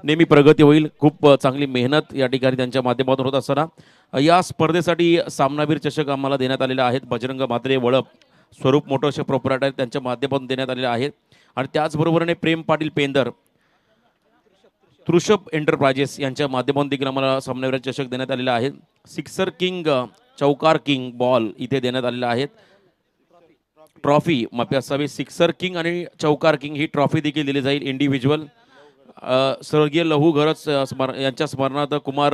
नेहमी प्रगती होईल. खूप चांगली मेहनत या ठिकाणी त्यांच्या माध्यमातून होत असताना या स्पर्धेसाठी सामनावीर चषक आम्हाला देण्यात आलेले आहेत. बजरंग म्हात्रे वळप स्वरूप मोटर्स प्रोपरायटर त्यांच्या माध्यमातून देण्यात आलेले आहेत आणि त्याचबरोबरीने प्रेम पाटील पेंदर तृषभ एंटरप्राइजेस यांच्या माध्यमातून देखील आम्हाला सामनावीर चषक देण्यात आलेला आहे. सिक्सर किंग, चौकार किंग बॉल इथे देण्यात आलेला आहेत. ट्रॉफी माफी असावी, सिक्सर किंग आणि चौकार किंग ही ट्रॉफी देखील दिली जाईल इंडिव्हिज्युअल. स्वर्गीय लहू घरत यांच्या स्मरणार्थ कुमार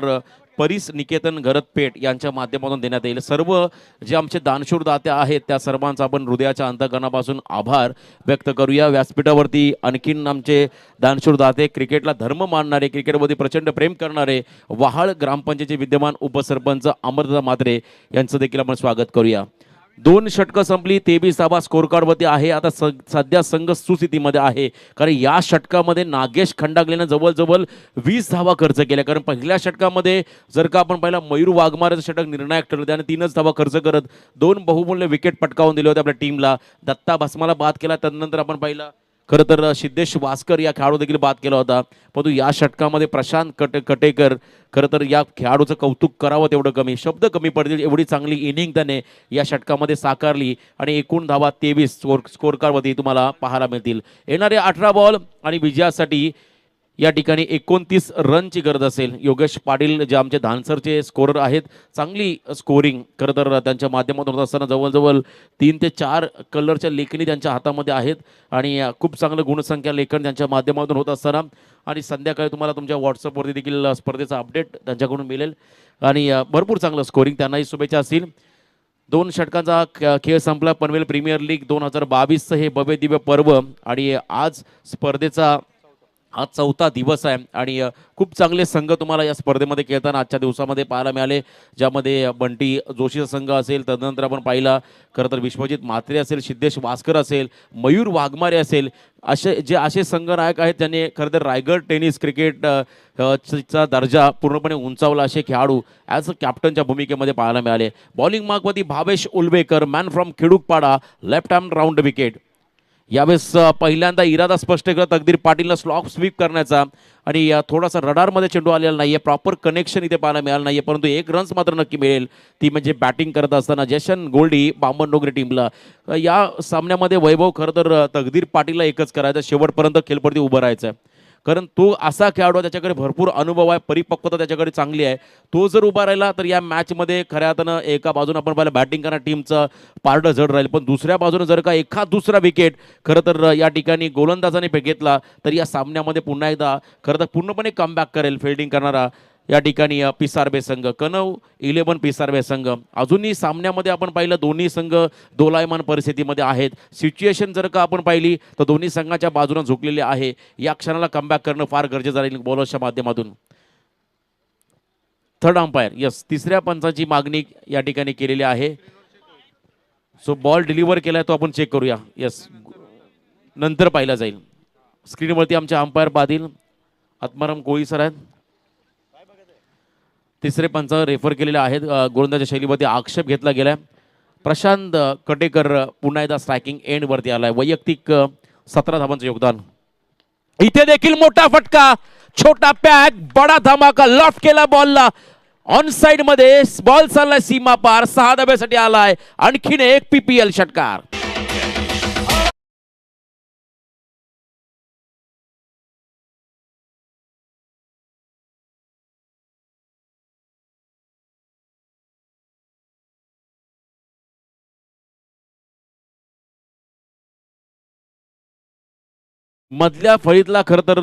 परिस निकेतन घरतपेठ यांच्या माध्यमातून देण्यात येईल. सर्व जे आमचे दानशूर दाते आहेत त्या सर्वांचा आपण हृदयाच्या अंतःकरणापासून आभार व्यक्त करूया. व्यासपीठावरती आणखीन आमचे दानशूर दाते, क्रिकेटला धर्म मानणारे, क्रिकेटमध्ये प्रचंड प्रेम करणारे, वहाळ ग्रामपंचायतीचे विद्यमान उपसरपंच अमरदा म्हात्रे यांचं देखील आपण स्वागत करूया. 2 षटकं संपली, 23 धावा स्कोर कार्डवरती आहे. आता सध्या संघ सुस्थितीमध्ये आहे, कारण या षटकामध्ये नागेश खंडागलेनं जवळजवळ 20 धावा खर्च केल्या. कारण पहिल्या षटकामध्ये जर का आपण पाहिला मयूर वाघमारेचं षटक निर्णायक ठरलं, त्याने 3च धावा खर्च करत 2 बहुमूल्य विकेट पटकावून दिले होते आपल्या टीमला. दत्ता भस्माला बाद केला. त्यानंतर आपण पाहिला खरं तर सिद्धेश वास्कर या खेळाडू देखील बाद केला होता. परंतु या षटकामध्ये प्रशांत कटेकर, खरं तर या खेळाडूचं कौतुक करावं तेवढं कमी, शब्द कमी पडतील एवढी चांगली इनिंग त्याने या षटकामध्ये साकारली. आणि एकूण धावा 23 स्कोर कार्डवरती तुम्हाला पाहायला मिळतील. येणारे 18 बॉल आणि विजयासाठी या ठिकाणी 29 रनची गरज असेल. योगेश पाटील जे आमचे धानसरचे स्कोरर आहेत, चांगली स्कोरिंग खरं तर त्यांच्या माध्यमातून होत असताना जवळजवळ 3 ते 4 कलरच्या लेखणी त्यांच्या हातामध्ये आहेत आणि खूप चांगलं गुणसंख्या लेखन त्यांच्या माध्यमातून होत असताना. आणि संध्याकाळी तुम्हाला तुमच्या व्हॉट्सअपवरती देखील स्पर्धेचा अपडेट त्यांच्याकडून मिळेल आणि भरपूर चांगलं स्कोरिंग, त्यांनाही शुभेच्छा असतील. 2 षटकांचा खेळ संपला. पनवेल प्रीमियर लीग 2022चं हे भव्य दिव्य पर्व आणि आज स्पर्धेचा आज 4था दिवस आहे आणि खूप चांगले संघ तुम्हाला या स्पर्धेमध्ये खेळताना आजच्या दिवसामध्ये पाहायला मिळाले, ज्यामध्ये बंटी जोशीचा संघ असेल, तदनंतर आपण पाहिला खरं तर विश्वजित म्हात्रे असेल, सिद्धेश वास्कर असेल, मयूर वाघमारे असेल, असे संघनायक आहेत ज्यांनी खरं तर रायगड टेनिस क्रिकेट चा दर्जा पूर्णपणे उंचावला. असे खेळाडू ॲज अ कॅप्टनच्या भूमिकेमध्ये पाहायला मिळाले. बॉलिंग मार्कवरती Bhavesh Ulvekar, man from Khedukpada, left hand round wicket. यावेळेस पहिल्यांदा इरादा स्पष्ट करत तकदीर पाटीलला स्लॉप स्वीप करण्याचा आणि थोडासा रडारमध्ये चेंडू आलेला नाही आहे, प्रॉपर कनेक्शन इथे पाहायला मिळालं नाही आहे. परंतु 1 रन्स मात्र नक्की मिळेल, ती म्हणजे बॅटिंग करत असताना जशन गोल्डी बामणडोंगरी टीमला. या सामन्यामध्ये वैभव खरं तर तकदीर पाटीलला एकच करायचं, शेवटपर्यंत खेळपडती उभं राहायचं आहे. कारण तो असा खेळाडू त्याच्याकडे भरपूर अनुभव आहे, परिपक्वता त्याच्याकडे चांगली आहे. तो जर उभा राहिला तर या मॅचमध्ये खऱ्या अर्थानं एका बाजूने आपण पाहिलं बॅटिंग करणाऱ्या टीमचं पारडं जड राहील, पण दुसऱ्या बाजूने जर का एखाद दुसरा विकेट खरं तर या ठिकाणी गोलंदाजाने घेतला तर या सामन्यामध्ये पुन्हा एकदा खरं तर पूर्णपणे कमबॅक करेल फिल्डिंग करणारा या ठिकाणी पिसारबे संघ, कनव 11 पिसारबे संघ. अजूनही सामन्यामध्ये आपण पाहिलं दोन्ही संघ दोलायमान परिस्थितीमध्ये आहेत. सिच्युएशन जर का आपण पाहिली तर दोन्ही संघाच्या बाजूने झुकलेले आहे. या क्षणाला कमबॅक करणं फार गरजेचं राहील बॉलर्सच्या माध्यमातून. थर्ड अंपायर, यस, 3ऱ्या पंचाची मागणी या ठिकाणी केलेली आहे. सो बॉल डिलिव्हर केलाय तो आपण चेक करूया. यस, नंतर पाहिला जाईल. स्क्रीनवरती आमचे अंपायर बादिल आत्माराम कोळी सर आहेत. 3रे पंच रेफर केलेले आहेत. गोलंदाजी शैलीवरती आक्षेप घेतला गेलाय. प्रशांत कटेकर पुन्हा एकदा स्ट्रायकिंग एंड वरती आलाय. वैयक्तिक 17 धावांचं योगदान. इथे देखील मोठा फटका, छोटा पॅक, बडा धमाका, लॉफ्ट केला बॉलला, ऑन साइड मध्ये बॉल चाललाय सीमा पार, 6 धाब्यासाठी आलाय. आणखीन एक पीपीएल षटकार. मधल्या फळीतला खरं तर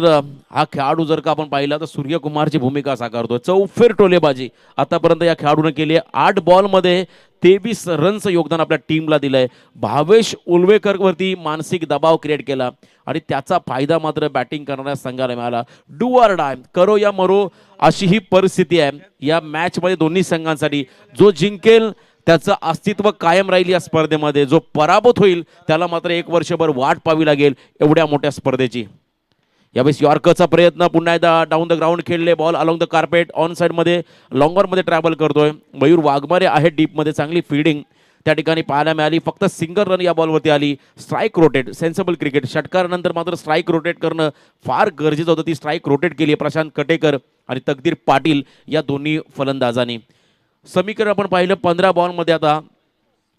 हा खेळाडू जर का आपण पाहिला तर सूर्यकुमारची भूमिका साकारतो. चौफेर टोलेबाजी आतापर्यंत या खेळाडूने केली आहे. 8 बॉलमध्ये 23 रनचं योगदान आपल्या टीमला दिलंय. भावेश उलवेकर वरती मानसिक दबाव क्रिएट केला आणि त्याचा फायदा मात्र बॅटिंग करणाऱ्या संघाला मिळाला. डू ऑर डाय, करो या मरो अशी ही परिस्थिती आहे या मॅच मध्ये दोन्ही संघांसाठी. जो जिंकेल त्याचं अस्तित्व कायम राहील या स्पर्धेमध्ये, जो पराभूत होईल त्याला मात्र 1 वर्षभर वाट पाहावी लागेल एवढ्या मोठ्या स्पर्धेची. यावेळेस यॉर्करचा प्रयत्न, पुन्हा एकदा डाऊन द ग्राउंड खेळले, ball along the carpet, on side मध्ये लॉंगर मध्ये ट्रॅव्हल करतोय. मयूर वाघमारे आहे डीप मध्ये, चांगली फील्डिंग त्या ठिकाणी पाहायला मिळाली. फक्त सिंगल रन या बॉलवरती आली. Strike rotate, sensible cricket. षटकारानंतर मात्र स्ट्राईक रोटेट करणं फार गरजेचं होतं. ती स्ट्राईक रोटेट केली प्रशांत कटेकर आणि तकदीर पाटील या दोन्ही फलंदाजांनी. समीकरण आपण पाहिलं 15 बॉलमध्ये आता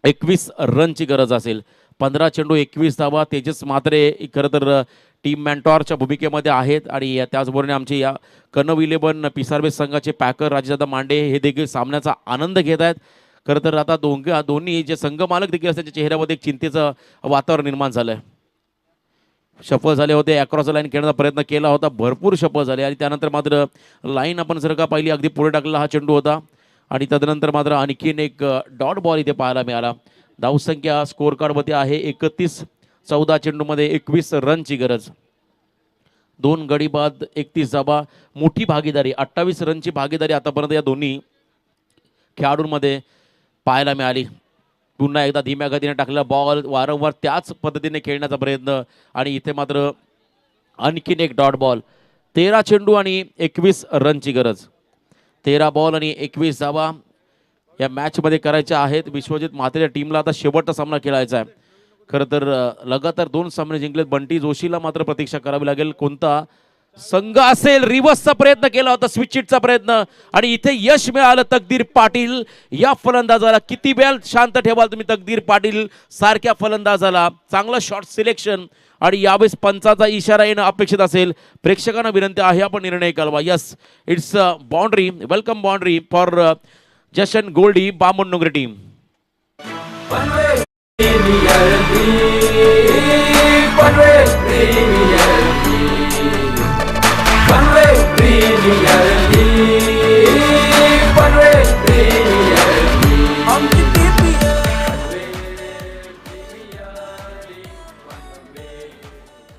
21 रनची गरज असेल. 15 चेंडू 21 धावा. तेजस म्हात्रे खरं तर टीम मॅन्टॉरच्या भूमिकेमध्ये आहेत आणि त्याचबरोबर आमचे या कनव 11 पिसारबे संघाचे पॅकर राजेदादा मांडे हे देखील सामन्याचा आनंद घेत आहेत. खरं तर आता दोन्ही जे संघ मालक देखील असतात त्यांच्या चेहऱ्यामध्ये एक चिंतेचं वातावरण निर्माण झालंय. शफल झाले होते, अक्रॉस लाईन खेळण्याचा प्रयत्न केला होता, भरपूर शफल झाले आणि त्यानंतर मात्र लाईन आपण जर का पाहिली अगदी पुढे टाकलेला हा चेंडू होता आणि तदनंतर मात्र आणखीन एक डॉट बॉल इथे पाहायला मिळाला. धावसंख्या स्कोअर कार्डमध्ये आहे 31. 14 चेंडूमध्ये 21 रनची गरज. 2 गडी बाद 31 धावा. मोठी भागीदारी 28 रनची भागीदारी आतापर्यंत या दोन्ही खेळाडूंमध्ये पाहायला मिळाली. पुन्हा एकदा धीम्या गतीने टाकलेला बॉल, वारंवार त्याच पद्धतीने खेळण्याचा प्रयत्न आणि इथे मात्र आणखीन एक डॉट बॉल. 13 चेंडू आणि 21 रनची गरज. 13 बॉल आणि 21 धावा या मॅचमध्ये करायच्या आहेत. विश्वजित म्हात्रेच्या टीमला आता शेवटचा सामना खेळायचा आहे. खरं तर लगातार 2 सामने जिंकलेत. बंटी जोशीला मात्र प्रतीक्षा करावी लागेल कोणता संघ असेल. रिव्हर्सचा प्रयत्न केला होता, स्विच प्रयत्न आणि इथे यश मिळालं तकदीर पाटील या फलंदाजाला. किती वेळ शांत ठेवाल तुम्ही तकदीर पाटील सारख्या फलंदाजाला. चांगलं शॉट सिलेक्शन आणि यावेळेस पंचाचा इशारा येणं अपेक्षित असेल. प्रेक्षकांना विनंती आहे आपण निर्णय कळवा. Yes, it's boundary, welcome boundary four Jashan Goldy Bamannogare team. Panavet Premier League, Panavet Premier League, Panavet Premier League, Panavet Premier League. आमची PPL.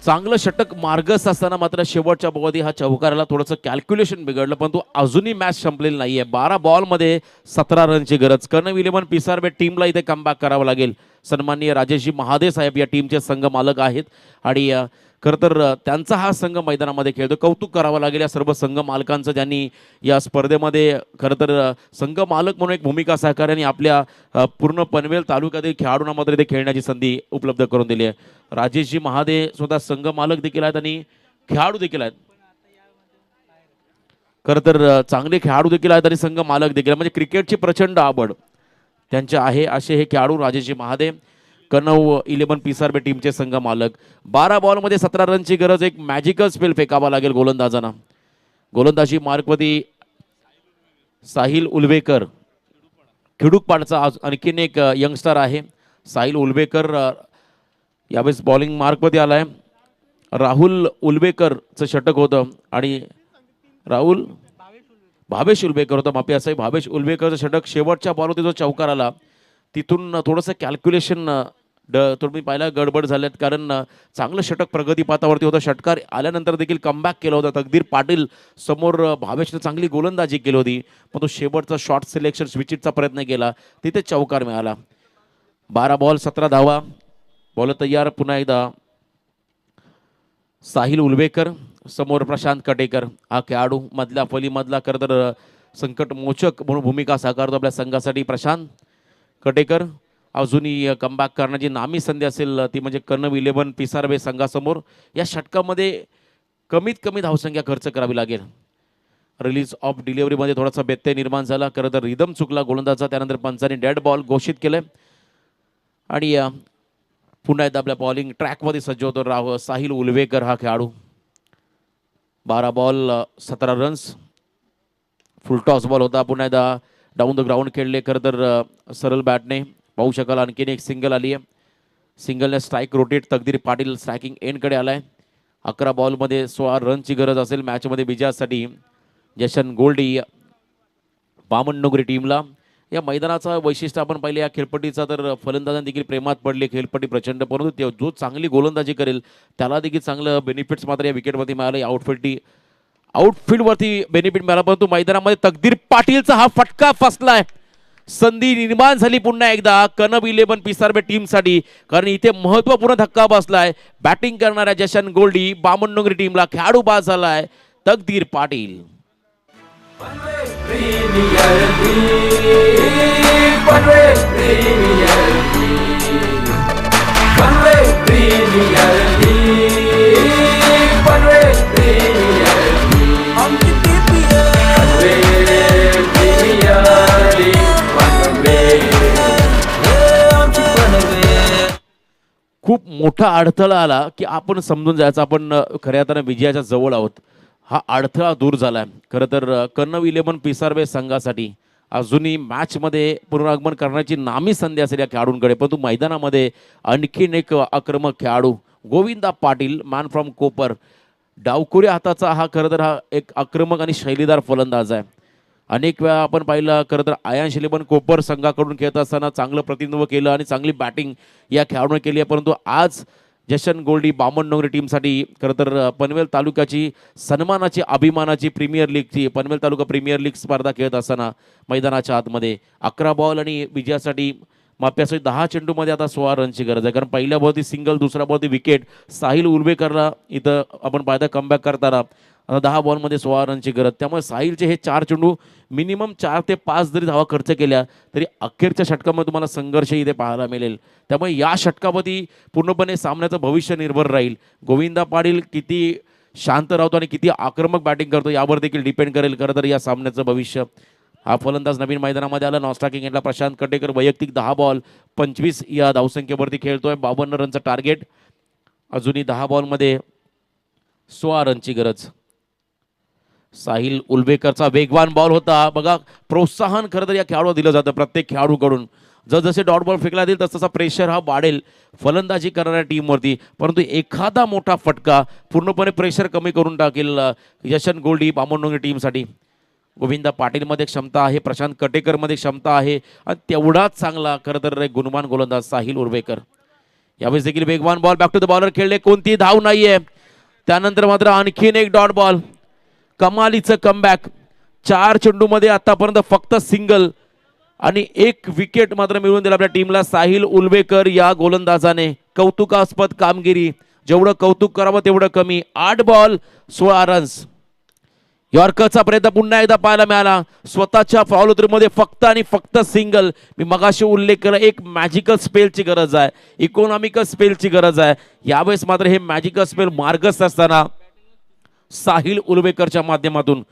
चांगलं षटक मार्गस्थ असताना मात्र शेवटच्या बॉलमध्ये हा चौकाराला थोडंसं कॅल्क्युलेशन बिघडलं, परंतु अजूनही मॅच संपलेली नाहीये. 12 बॉलमध्ये 17 रनची गरज. कर्णव 11 पिसारबे टीमला इथे कमबॅक करावं लागेल. सन्माननीय राजेशजी महादे साहेब या टीमचे संघ मालक आहेत आणि खरं तर त्यांचा हा संघ मैदानामध्ये खेळतो. कौतुक करावं लागेल या सर्व संघ मालकांचं, ज्यांनी या स्पर्धेमध्ये खरं तर संघ मालक म्हणून एक भूमिका सहकार्याने आपल्या पूर्ण पनवेल तालुक्यातील खेळाडूंना मात्र इथे खेळण्याची संधी उपलब्ध करून दिली आहे. राजेशजी महादे स्वतः संघ मालक देखील आहेत आणि खेळाडू देखील आहेत. खरं तर चांगले खेळाडू देखील आहेत आणि संघ मालक देखील, म्हणजे क्रिकेटची प्रचंड आवड त्यांच्या आहे असे हे खेळाडू राजेशजी महादे, कर्णव 11 पिसारबे टीमचे संघ मालक. 12 बॉलमध्ये 17 रनची गरज. एक मॅजिकल स्पेल फेकावा लागेल गोलंदाजांना. गोलंदाजी मार्कवरती साहिल उलवेकर, खिडूकपाडचा आणखीन एक यंगस्टर आहे. साहिल उलवेकर यावेळेस बॉलिंग मार्कवरती आलाय. राहुल उलवेकरचं षटक होतं आणि भावेश उलवेकर होता, माफी असाही. भावेश उलवेकरचं षटक शेवटच्या बॉलवरती जो चौकार आला तिथून थोडंसं कॅल्क्युलेशन तुम्ही पाहिला गडबड झाल्यात, कारण चांगलं षटक प्रगतीपथावरती होतं. षटकार आल्यानंतर देखील कमबॅक केला होता. तकदीर पाटील समोर भावेशने चांगली गोलंदाजी केली होती, पण तो शेवटचा शॉट सिलेक्शन स्विचिटचा प्रयत्न केला, तिथे चौकार मिळाला. 12 बॉल 17 धावा. बॉल तयार पुन्हा एकदा साहिल उलवेकर, समोर प्रशांत कटेकर. हा खेळाडू मधल्या फलीमधला खरं तर संकट मोचक म्हणून भूमिका साकारतो आपल्या संघासाठी. प्रशांत कटेकर अजूनही कमबॅक करण्याची नामी संधी असेल ती म्हणजे कर्णव 11 पिसारबे संघासमोर. या षटकामध्ये कमीत कमी धावसंख्या खर्च करावी लागेल. रिलीज ऑफ डिलिव्हरीमध्ये थोडासा व्यत्यय निर्माण झाला. खरं तर रिदम चुकला गोलंदाजा. त्यानंतर पंचांनी डेड बॉल घोषित केले आणि पुन्हा एकदा आपल्या बॉलिंग ट्रॅकमध्ये सज्ज होतो साहिल उलवेकर हा खेळाडू. 12 बॉल 17 रन्स. फुल टॉस बॉल होता. पुन्हा एकदा डाऊन द ग्राउंड खेळले. खरं तर सरळ बॅटने पाहू शकाल आणखीन एक सिंगल आली आहे. सिंगलने स्ट्राईक रोटेट. तकदीर पाटील स्ट्रायकिंग एंडकडे आलाय. 11 बॉलमध्ये 16 रनची गरज असेल मॅचमध्ये विजयासाठी जशन गोल्डी बामणनोगरे टीमला. या मैदानाचं वैशिष्ट्य आपण पाहिले या खेळपट्टीचा, तर फलंदाजांनी देखील प्रेमात पडले. खेळपट्टी प्रचंड, परंतु जो चांगली गोलंदाजी करेल त्याला देखील चांगलं बेनिफिट्स मात्र या विकेटवरती मिळाले. आउटफील्डवरती बेनिफिट मिळाला, परंतु मैदानामध्ये तकदीर पाटीलचा हा फटका फसलाय. संधी निर्माण झाली पुन्हा एकदा कर्णव 11 पिसारबे टीमसाठी, कारण इथे महत्वपूर्ण धक्का बसलाय. बॅटिंग करणाऱ्या जशन गोल्डी बामणनोगरे टीमला खेळाडू बाद झालाय तकदीर Patil. Panavet Premier League, Panavet Premier League, Panavet Premier League, Panavet Premier League. आमची PPL. Panavet Premier League, Panavet. आमची Panavet. खूप मोठा अडथळा आला की आपण समजून जायचं आपण खऱ्या अर्थाने विजयाच्या जवळ आहोत. हा अडथळा दूर झाला. खरं तर कर्णव 11 पिसारबे संघासाठी अजूनही मॅचमध्ये पुनरागमन करण्याची नामी संधी असेल या खेळाडूंकडे, परंतु मैदानामध्ये आणखीन एक आक्रमक खेळाडू गोविंदा पाटील, मॅन फ्रॉम कोपर, डावकुरी हाताचा हा खरं तर हा एक आक्रमक आणि शैलीदार फलंदाज आहे. अनेक वेळा आपण पाहिलं खरं तर आयांश इलेव्हन कोपर संघाकडून खेळत असताना चांगलं प्रतिनिधित्व केलं आणि चांगली बॅटिंग या खेळाडूने केली आहे, परंतु आज जशन गोल्डी बामणडोंगरी टीमसाठी खरं तर पनवेल तालुक्याची सन्मानाची अभिमानाची प्रीमियर लीगची पनवेल तालुका प्रीमियर लीग स्पर्धा खेळत असताना मैदानाच्या आतमध्ये 11 बॉल आणि विजयासाठी माप्यासाठी 10 चेंडूमध्ये आता 16 रनची गरज आहे. कारण पहिल्या बॉलती सिंगल, दुसऱ्या बॉलती विकेट. साहिल उर्वेकरला इथं आपण पाहता कमबॅक करताना आता 10 बॉलमध्ये 16 रनची गरज. त्यामुळे साहिलचे हे 4 चेंडू मिनिमम 4 ते 5 जरी धावा खर्च केल्या तरी अखेरच्या षटकामध्ये तुम्हाला संघर्ष इथे पाहायला मिळेल. त्यामुळे या षटकावरती पूर्णपणे सामन्याचं भविष्य निर्भर राहील. गोविंदा पाटील किती शांत राहतो आणि किती आक्रमक बॅटिंग करतो यावर देखील डिपेंड करेल खरं तर या सामन्याचं भविष्य. हा फलंदाज नवीन मैदानामध्ये आला. नॉस्ट्राकिंग एंडला प्रशांत कटेकर वैयक्तिक 10 बॉल 25 या धावसंख्येवरती खेळतोय. 52 रनचं टार्गेट. अजूनही 10 बॉलमध्ये 16 रनची गरज. साहिल उल्बेकरचा वेगवान बॉल होता. बघा प्रोत्साहन खरं तर या खेळाडूला दिलं जातं प्रत्येक खेळाडूकडून. जसजसे डॉट बॉल फेकला जाईल तसतसा प्रेशर हा वाढेल फलंदाजी करणाऱ्या टीमवरती, परंतु एखादा मोठा फटका पूर्णपणे प्रेशर कमी करून टाकेल यशन गोल्डी बामणडोंगरी टीमसाठी. गोविंदा पाटीलमध्ये क्षमता आहे, प्रशांत कटेकरमध्ये क्षमता आहे आणि तेवढाच चांगला खरं तर एक गुणवान गोलंदाज साहिल उर्वेकर. यावेळेस देखील वेगवान ball back to the bowler खेळले, कोणती धाव नाहीये. त्यानंतर मात्र आणखीन एक डॉट बॉल. कमालीचं कमबॅक. 4 चेंडूमध्ये आतापर्यंत फक्त सिंगल आणि 1 विकेट मात्र मिळवून दिला आपल्या टीमला साहिल उल्बेकर या गोलंदाजाने. कौतुकास्पद कामगिरी, जेवढं कौतुक करावं तेवढं कमी. 8 बॉल 16 रन्स. यॉर्करचा प्रयत्न पुन्हा एकदा पाहायला मिळाला. स्वतःच्या फॉलोथ्रूमध्ये फक्त आणि फक्त सिंगल. मी मगाशी उल्लेख केला, एक मॅजिकल स्पेलची गरज आहे, इकॉनॉमिकल स्पेलची गरज आहे. यावेळेस मात्र हे मॅजिकल स्पेल मार्गस्थ असताना साहिल उल्बेकरच्या माध्यमातून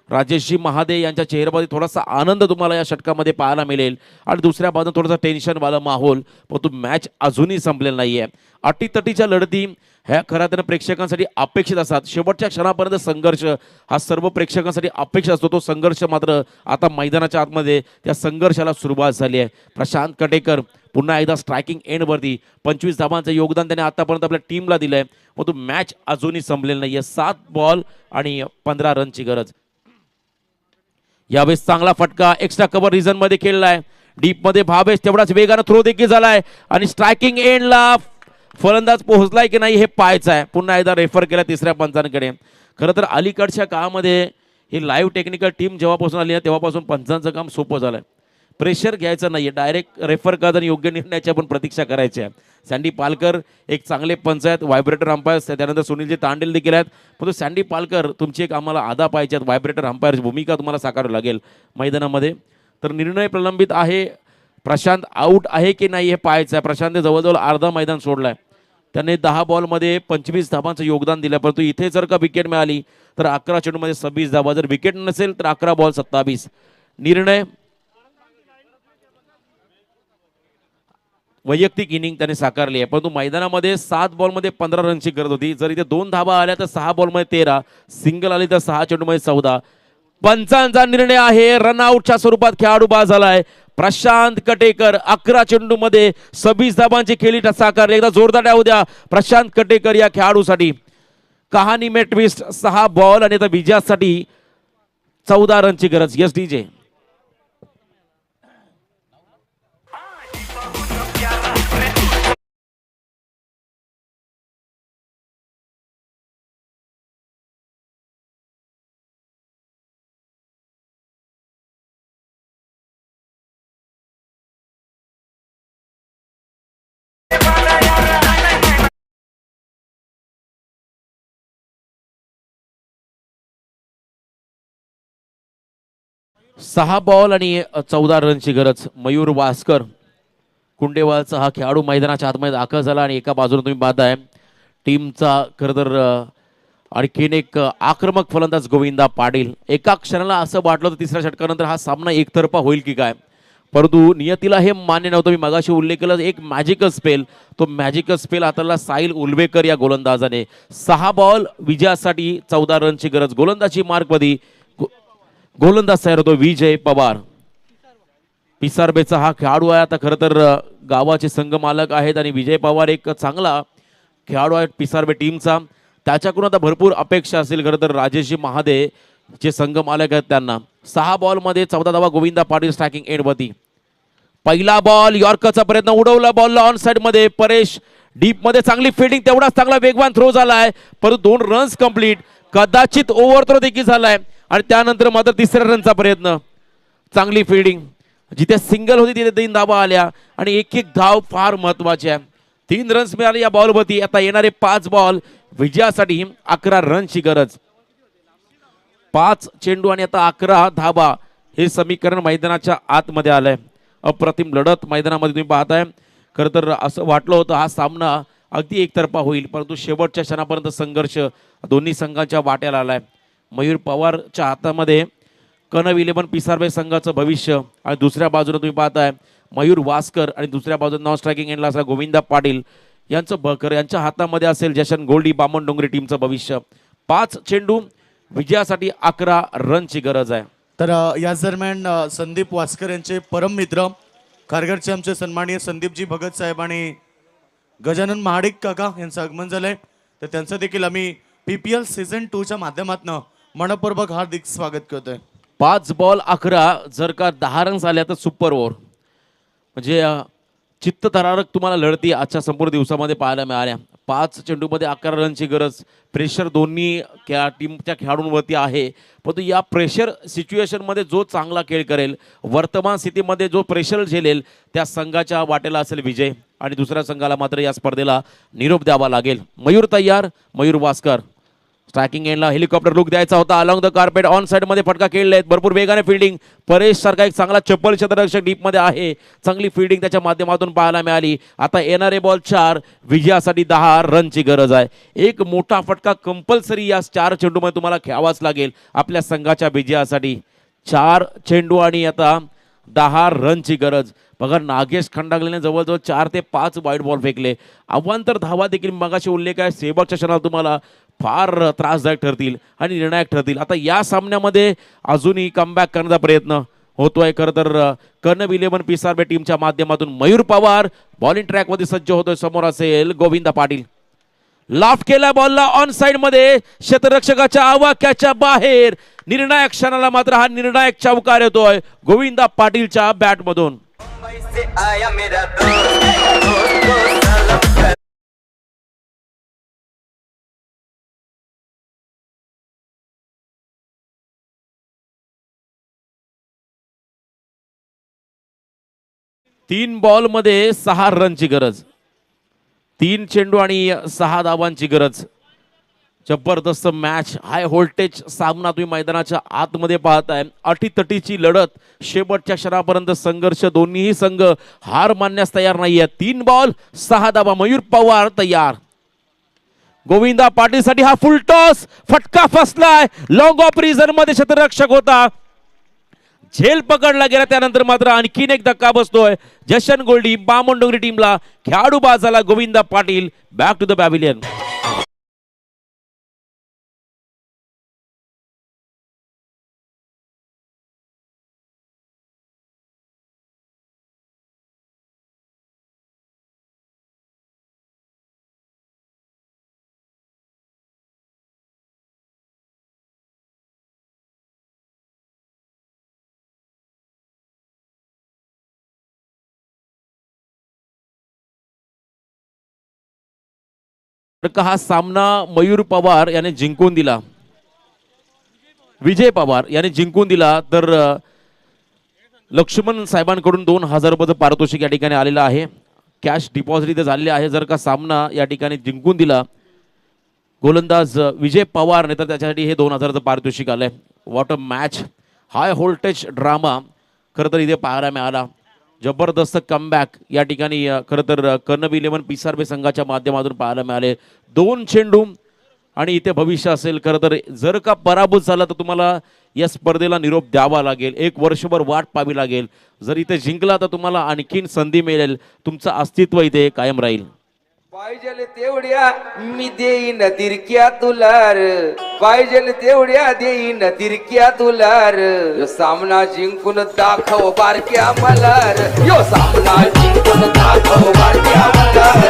राजेशजी महादे यांच्या चेहऱ्यामध्ये थोडासा आनंद तुम्हाला या षटकामध्ये पाहायला मिळेल आणि दुसऱ्या बाजूला थोडासा टेन्शनवाला माहोल. परंतु मॅच अजूनही संपलेला नाहीये. अटीतटीच्या लढती ह्या खऱ्या अर्थानं प्रेक्षकांसाठी अपेक्षित असतात. शेवटच्या क्षणापर्यंत संघर्ष हा सर्व प्रेक्षकांसाठी अपेक्षित असतो. तो संघर्ष मात्र आता मैदानाच्या आतमध्ये त्या संघर्षाला सुरुवात झाली आहे. प्रशांत कटेकर पुन्हा एकदा स्ट्रायकिंग एंडवरती 25 धावांचं योगदान त्याने आतापर्यंत आपल्या टीमला दिलंय. परंतु मॅच अजूनही संपलेली नाहीये. 7 बॉल आणि 15 रनची गरज. यावेळेस चांगला फटका एक्स्ट्रा कव्हर रिझन मध्ये खेळलाय. डीप मध्ये भावेश तेवढाच वेगानं थ्रो देखील झालाय आणि स्ट्रायकिंग एंडला फलंदाज पोहोचलाय की नाही हे पाहायचं आहे. पुन्हा एकदा रेफर केला तिसऱ्या पंचांकडे. खरं तर अलीकडच्या काळामध्ये ही लाईव्ह टेक्निकल टीम जेव्हापासून आली आहे तेव्हापासून पंचांचं काम सोपं झालंय. प्रेशर घ्यायचं नाहीये, डायरेक्ट रेफर करत आणि योग्य निर्णयाची आपण प्रतीक्षा करायची आहे. सँडी पालकर एक चांगले पंच आहेत, व्हायब्रेटर अंपायर. त्यानंतर सुनीलजी तांडेल देखील आहेत. परंतु सँडी पालकर तुमची एक आम्हाला आदा पाहिजे आहेत. व्हायब्रेटर अंपायरची भूमिका तुम्हाला साकारावी लागेल मैदानामध्ये. तर निर्णय प्रलंबित आहे. प्रशांत आऊट आहे की नाही हे पाहायचं आहे. प्रशांतने जवळजवळ अर्धा मैदान सोडलाय. त्याने 10 बॉलमध्ये 25 धावांचं योगदान दिलं. परंतु इथे जर का विकेट मिळाली तर 11 चेंडूमध्ये 26 धावा. जर विकेट नसेल तर 11 बॉल 27. निर्णय वैयक्तिक इनिंग त्याने साकारली आहे. परंतु मैदानामध्ये 7 बॉलमध्ये 15 रनची गरज होती. जर इथे 2 धावा आल्या तर 6 बॉलमध्ये 13, सिंगल आली तर 6 चेंडूमध्ये 14. पंचांचा निर्णय आहे. रनआउटच्या स्वरूपात खेळाडू बाद झालाय. प्रशांत कटेकर 11 चेंडूमध्ये 26 धावांची खेळी साकारली. एकदा जोरदार डाव द्या प्रशांत कटेकर या खेळाडूसाठी. कहाणी में ट्विस्ट. 6 बॉल आणि आता विजयासाठी 14 रनची गरज. Yes DJ. सहा बॉल आणि 14 रनची गरज. मयूर वास्कर कुंडेवालचा हा खेळाडू मैदानाच्या आतमध्ये दाखल झाला आणि एका बाजूला तुम्ही पाहताय टीमचा खरं तर आणखीन एक आक्रमक फलंदाज गोविंदा पाटील. एका क्षणाला असं वाटलं होतं तिसऱ्या षटकानंतर हा सामना एकतर्फा होईल की काय, परंतु नियतीला हे मान्य नव्हतं. मी मगाशी उल्लेख केला एक मॅजिकल स्पेल, तो मॅजिकल स्पेल हाताळला साहिल उल्बेकर या गोलंदाजाने. 6 बॉल विजयासाठी 14 रनची गरज. गोलंदाजी मार्कमध्ये गोलंदाज तयार होतो विजय पवार. पिसारबेचा हा खेळाडू आहे. आता खरं तर गावाचे संघ मालक आहेत आणि विजय पवार एक चांगला खेळाडू आहे पिसारबे टीमचा. त्याच्याकडून आता भरपूर अपेक्षा असेल खरं तर. राजेशजी महादे जे संघ मालक आहेत त्यांना 6 बॉलमध्ये 14 धावा. गोविंदा पाटील स्ट्रायकिंग एंडवरती. पहिला बॉल यॉर्करचा प्रयत्न, उडवला बॉलला ऑन साइड मध्ये. परेश डीप मध्ये चांगली फिल्डिंग, तेवढाच चांगला वेगवान थ्रो झालाय, परंतु 2 रन्स कंप्लीट. कदाचित ओव्हर थ्रो देखील झालाय आणि त्यानंतर मात्र 3ऱ्या रनचा प्रयत्न. चांगली फिल्डिंग, जिथे सिंगल होती तिथे 3 धावा आल्या आणि एक धाव फार महत्वाची आहे. 3 रन्स मिळाले या बॉलवरती. आता येणारे 5 बॉल विजयासाठी 11 रनची गरज. 5 चेंडू आणि आता 11 धावा हे समीकरण मैदानाच्या आतमध्ये आलंय. अप्रतिम लढत मैदानामध्ये तुम्ही पाहताय. खरं तर असं वाटलं होतं हा सामना अगदी एकतर्फा होईल, परंतु शेवटच्या क्षणापर्यंत संघर्ष दोन्ही संघांच्या वाट्याला आलाय. मयूर पवारच्या हातामध्ये कनव 11 पिसारबे संघाचं भविष्य आणि दुसऱ्या बाजूला तुम्ही पाहताय मयूर वास्कर आणि दुसऱ्या बाजूला नॉन स्ट्रायकिंग एंडला असला गोविंदा पाटील यांचं बकर यांच्या हातामध्ये असेल जशन गोल्डी बामण डोंगरी टीमचं भविष्य. 5 चेंडू विजयासाठी 11 रनची गरज आहे. तर याच दरम्यान संदीप वास्कर यांचे परम मित्र खारघरचे आमचे सन्माननीय संदीपजी भगत साहेब आणि गजानन महाडिक काका यांचं आगमन झालंय. तर त्यांचं देखील आम्ही PPL सीझन 2च्या माध्यमातून मनपूर्वक हार्दिक स्वागत करतोय. 5 बॉल 11, जर का 10 रन्स आल्या तर सुपर ओव्हर. म्हणजे चित्तथरारक तुम्हाला लढती आजच्या संपूर्ण दिवसामध्ये पाहायला मिळाल्या. 5 चेंडूमध्ये 11 रनची गरज. प्रेशर दोन्ही टीमच्या खेळाडूंवरती आहे, परंतु या प्रेशर सिच्युएशनमध्ये जो चांगला खेळ करेल, वर्तमान स्थितीमध्ये जो प्रेशर झेलेल त्या संघाच्या वाटेला असेल विजय आणि दुसऱ्या संघाला मात्र या स्पर्धेला निरोप द्यावा लागेल. मयूर तयार, मयूर वास्कर स्ट्रायकिंग एंडला हेलिकॉप्टर लुक द्यायचा होता. Along the carpet on side मध्ये फटका खेळलेत, भरपूर वेगाने फिल्डिंग. परेश सारखा एक चांगला चप्पल क्षेत्ररक्षक डीप मध्ये आहे, चांगली फिल्डिंग त्याच्या माध्यमातून पाहायला मिळाली. आता येणारे बॉल 4, विजयासाठी 10 रनची गरज आहे. एक मोठा फटका कंपल्सरी या 4 चेंडूमध्ये तुम्हाला खेळावाच लागेल आपल्या संघाच्या विजयासाठी. 4 चेंडू आणि आता 10 रनची गरज. बघा नागेश खंडागलेने जवळजवळ 4 ते 5 वाईड बॉल फेकले. अवांतर धावा देखील मगाशी उल्लेख आहे शेवटच्या क्षणाला तुम्हाला फार त्रासदायक ठरतील आणि निर्णायक ठरतील. आता या सामन्यामध्ये अजूनही कमबॅक करण्याचा प्रयत्न होतोय खरं तर कनव 11 पिसारबे टीमच्या माध्यमातून. मयूर पवार बॉलिंग ट्रॅकमध्ये सज्ज होतोय. समोर असेल गोविंदा पाटील. लाफ्ट केला बॉलला ऑन साइड मध्ये, क्षेत्ररक्षकाच्या आवाक्याच्या बाहेर. निर्णायक क्षणाला मात्र हा निर्णायक चौकार येतोय गोविंदा पाटीलच्या बॅट मधून. मुंबई से आया मेरा दोस्त दोस्त को सलाम कर. 3 बॉलमध्ये 6 रनची गरज. 3 चेंडू आणि 6 धावांची गरज. जबरदस्त मॅच, हाय व्होल्टेज सामना तुम्ही मैदानाच्या आतमध्ये पाहताय. अटीतटीची लढत, शेवटच्या क्षणापर्यंत संघर्ष. दोन्हीही संघ हार मानण्यास तयार नाहीये. 3 बॉल 6 धावा. मयूर पवार तयार. गोविंदा पाटीलसाठी हा फुल टॉस, फटका फसलाय. लॉंग ऑफ रिझन मध्ये क्षेत्ररक्षक होता, झेल पकडला गेला. त्यानंतर मात्र आणखीन एक धक्का बसतोय जशन गोल्डी बामण डोंगरी टीमला. खेळाडू बाद झाला Govinda Patil. Back to the pavilion. हा सामना मयूर पवार याने जिंकून दिला, विजय पवार याने जिंकून दिला. तर लक्ष्मण साहेबांकडून 2000 रुपयाचं पारितोषिक या ठिकाणी आलेलं आहे. कॅश डिपॉझिट इथे झालेले आहे. जर का सामना या ठिकाणी जिंकून दिला गोलंदाज विजय पवार तर त्याच्यासाठी हे 2000चं पारितोषिक आलंय. What a match, high voltage drama खरं तर इथे पाहायला मिळाला. जबरदस्त कमबॅक या ठिकाणी खरं तर कनव 11 पिसारबे संघाच्या माध्यमातून पाहायला मिळाले. 2 चेंडू आणि इथे भविष्य असेल. खरं तर जर का पराभूत झाला तर तुम्हाला या स्पर्धेला निरोप द्यावा लागेल, 1 वर्षभर वाट पाहावी लागेल. जर इथे जिंकला तर तुम्हाला आणखीन संधी मिळेल, तुमचं अस्तित्व इथे कायम राहील. पाहिजे तेवढ्या मी देईन तिरक्या तुलार, पाहिजे तेवढ्या देईन तिरक्या तुलार. यो सामना जिंकून दाखव बारक्या मलार, यो सामना जिंकून दाखव बारक्या मलार.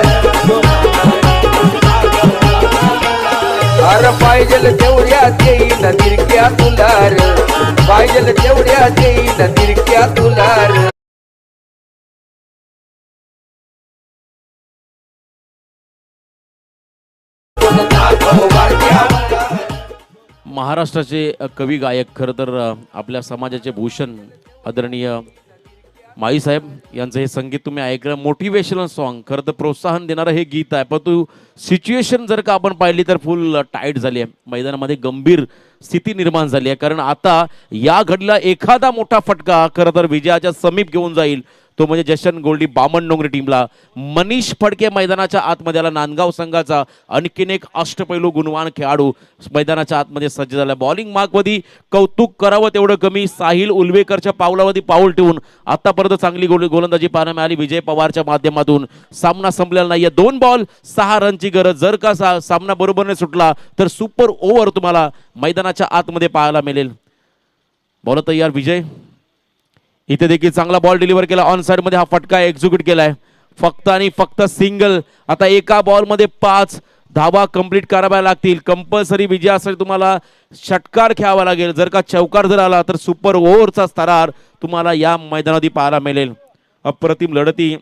अरे पाहिजे तेवढ्या देईन तिरक्या तुलार, पाहिजे तेवढ्या देईन तिरक्या तुलार. महाराष्ट्राचे कवी गायक खरं तर आपल्या समाजाचे भूषण आदरणीय माईसाहेब यांचं हे संगीत तुम्ही ऐकलं. मोटिवेशनल सॉन्ग, खरं तर प्रोत्साहन देणारं हे गीत आहे. परंतु सिच्युएशन जर का आपण पाहिली तर फुल टाईट झाली आहे. मैदानामध्ये गंभीर स्थिती निर्माण झाली आहे. कारण आता या घडीला एखादा मोठा फटका खरं तर विजयाच्या समीप घेऊन जाईल, तो म्हणजे जशन गोल्डी बामणडोंगरी टीमला. मनीष फडके मैदानाच्या आतमध्ये आला. नांदगाव संघाचा आणखीन एक अष्टपैलू गुणवान खेळाडू मैदानाच्या आतमध्ये सज्ज झाला. बॉलिंग मार्कवरती कौतुक करावं तेवढं कमी. साहिल उलवेकरच्या पावलावरती पाऊल ठेवून आतापर्यंत चांगली गोलंदाजी पाहायला मिळाली विजय पवारच्या माध्यमातून. सामना संपलेला नाहीये. 2 बॉल 6 रनची गरज. जर का सामना बरोबरने सुटला तर सुपर ओव्हर तुम्हाला मैदानाच्या आतमध्ये पाहायला मिळेल. बॉल तयार विजय. इथे देखील चांगला बॉल डिलिव्हर केला. ऑन साइड मध्ये हा फटका एक्झिक्यूट केलाय. फक्त आणि फक्त सिंगल. आता एका बॉल मध्ये 5 धावा कंप्लीट कराव्या लागतील. कंपल्सरी विजयासाठी तुम्हाला षटकार खेळावा लागेल. जर का चौकार जर आला तर सुपर ओव्हरचा थरार तुम्हाला या मैदानात पाहायला मिळेल. अप्रतिम लढती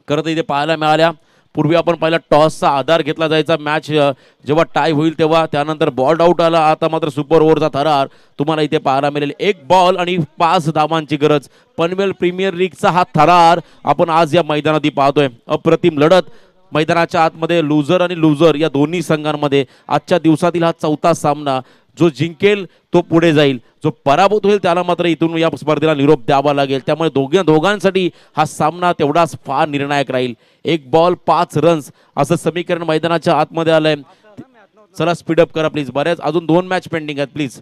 करत इथे पाहायला मिळाल्या. पूर्वी आपण पाहिला टॉसचा आधार घेतला जायचा. मॅच जेव्हा टाय होईल तेव्हा, त्यानंतर बॉल आउट आला. आता मात्र सुपर ओव्हरचा थरार तुम्हाला इथे पाहायला मिळेल. 1 बॉल आणि 5 धावांची गरज. पनवेल प्रीमियर लीगचा हा थरार आपण आज या मैदानात पाहतोय. अप्रतिम लढत मैदानाच्या आतमध्ये. लुझर आणि लुझर या दोन्ही संघांमध्ये आजच्या दिवसातील हा 4था सामना. जो जिंकेल तो पुढे जाईल, जो पराभूत होईल त्याला मात्र इथून या स्पर्धेला निरोप द्यावा लागेल. त्यामुळे दोघांसाठी हा सामना तेवढाच फार निर्णायक राहील. 1 बॉल 5 रन्स असं समीकरण मैदानाच्या आतमध्ये आलंय. चला स्पीडअप करा प्लीज. बऱ्याच अजून 2 मॅच पेंडिंग आहेत प्लीज.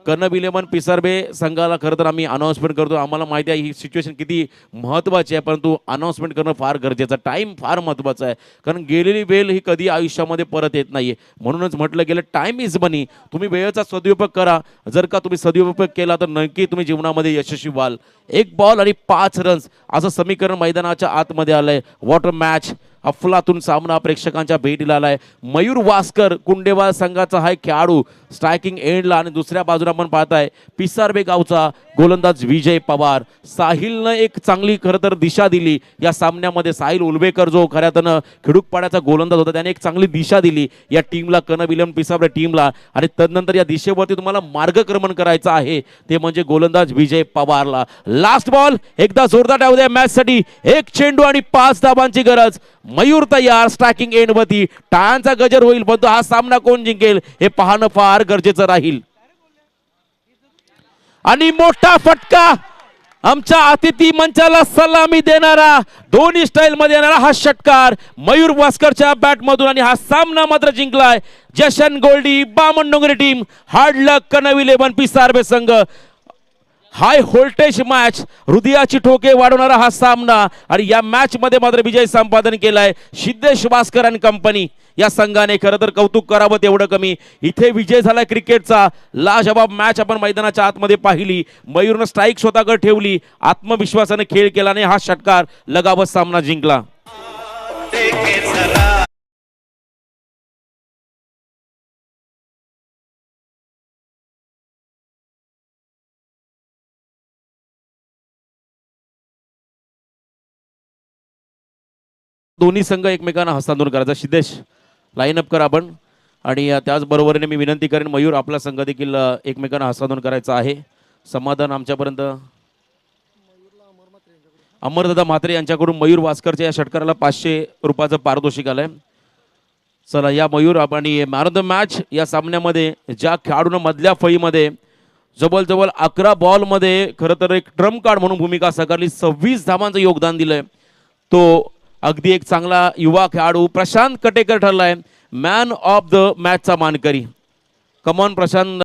कर्णविलेमन पिसारबे संघाला खरं तर आम्ही अनाऊन्समेंट करतो. आम्हाला माहिती आहे ही सिच्युएशन किती महत्त्वाची आहे, परंतु अनाऊन्समेंट करणं फार गरजेचं. टाईम फार महत्त्वाचा आहे. कारण गेलेली वेळ ही कधी आयुष्यामध्ये परत येत नाही. म्हणूनच म्हटलं गेलं टाईम इज मनी. तुम्ही वेळेचा सदुपयोग करा. जर का तुम्ही सदुपयोग केला तर नक्की तुम्ही जीवनामध्ये यशस्वी व्हाल. 1 बॉल आणि 5 रन्स असं समीकरण मैदानाच्या आतमध्ये आलंय. वॉटर मॅच अफलातून सामना प्रेक्षकांच्या भेटीला आलाय. मयूर वास्कर कुंडेवाल संघाचा हा खेळाडू स्ट्रायकिंग एंडला. आणि दुसऱ्या बाजूला आपण पाहताय पिसारबे गावचा गोलंदाज विजय पवार. साहिलनं एक चांगली खरं तर दिशा दिली या सामन्यामध्ये. साहिल उलवेकर जो खऱ्यातनं खिडूकपाड्याचा गोलंदाज होता, त्याने एक चांगली दिशा दिली या टीमला, कर्णविलेमन पिसारबे टीमला. आणि तदनंतर या दिशेवरती तुम्हाला मार्गक्रमण करायचं आहे, ते म्हणजे गोलंदाज विजय पवारला. लास्ट बॉल एकदा जोरदार टाकू द्या मॅचसाठी. 1 चेंडू आणि 5 धावांची गरज. मयूर तयार. स्ट्रायकिंग एंड वरती टाळ्यांचा गजर होईल, परंतु हा सामना कोण जिंकेल हे पाहणं फार गरजेचं राहील. आणि मोठा फटका आमच्या अतिथी मंचाला सलामी देणारा, दोन्ही स्टाईल मध्ये येणारा हा षटकार मयूर वास्करच्या बॅट मधून. आणि हा सामना मात्र जिंकलाय जशन गोल्डी बामणडोंगरी टीम. हार्ड लक कर्णविलेमन पिसारबे संघ. हाय व्होल्टेज मॅच, हृदयाची ठोके वाढवणारा हा सामना. आणि या मॅच मध्ये मात्र विजय संपादन केलाय सिद्धेश वास्कर आणि कंपनी या संघाने. खरं तर कौतुक करावं तेवढं कमी. इथे विजय झाला क्रिकेटचा. लाजवाब मॅच आपण मैदानाच्या आतमध्ये पाहिली. मयूरनं स्ट्राईक स्वतःकडे ठेवली, आत्मविश्वासाने खेळ केला आणि हा षटकार लगावत सामना जिंकला. दोन्ही संघ एकमेकांना हस्तांतरण करायचा. सिद्धेश लाईनअप करा आपण. आणि त्याचबरोबरीने मी विनंती करेन मयूर आपला संघ देखील एकमेकांना हस्तांतरण करायचं आहे. समाधान आमच्यापर्यंत अमरदादा म्हात्रे यांच्याकडून मयूर वास्करच्या या षटकाराला 500 रुपयाचं पारितोषिक आलंय. चला या मयूर आणि मॅन ऑफ द मॅच या सामन्यामध्ये ज्या खेळाडूनं मधल्या फळीमध्ये जवळजवळ 11 बॉलमध्ये खरं तर एक ट्रम्प कार्ड म्हणून भूमिका साकारली, 26 धावांचं योगदान दिलंय, तो अगदी एक चांगला युवा खेळाडू प्रशांत कटेकर ठरलाय मॅन ऑफ द मॅचचा मानकरी. कमॉन प्रशांत.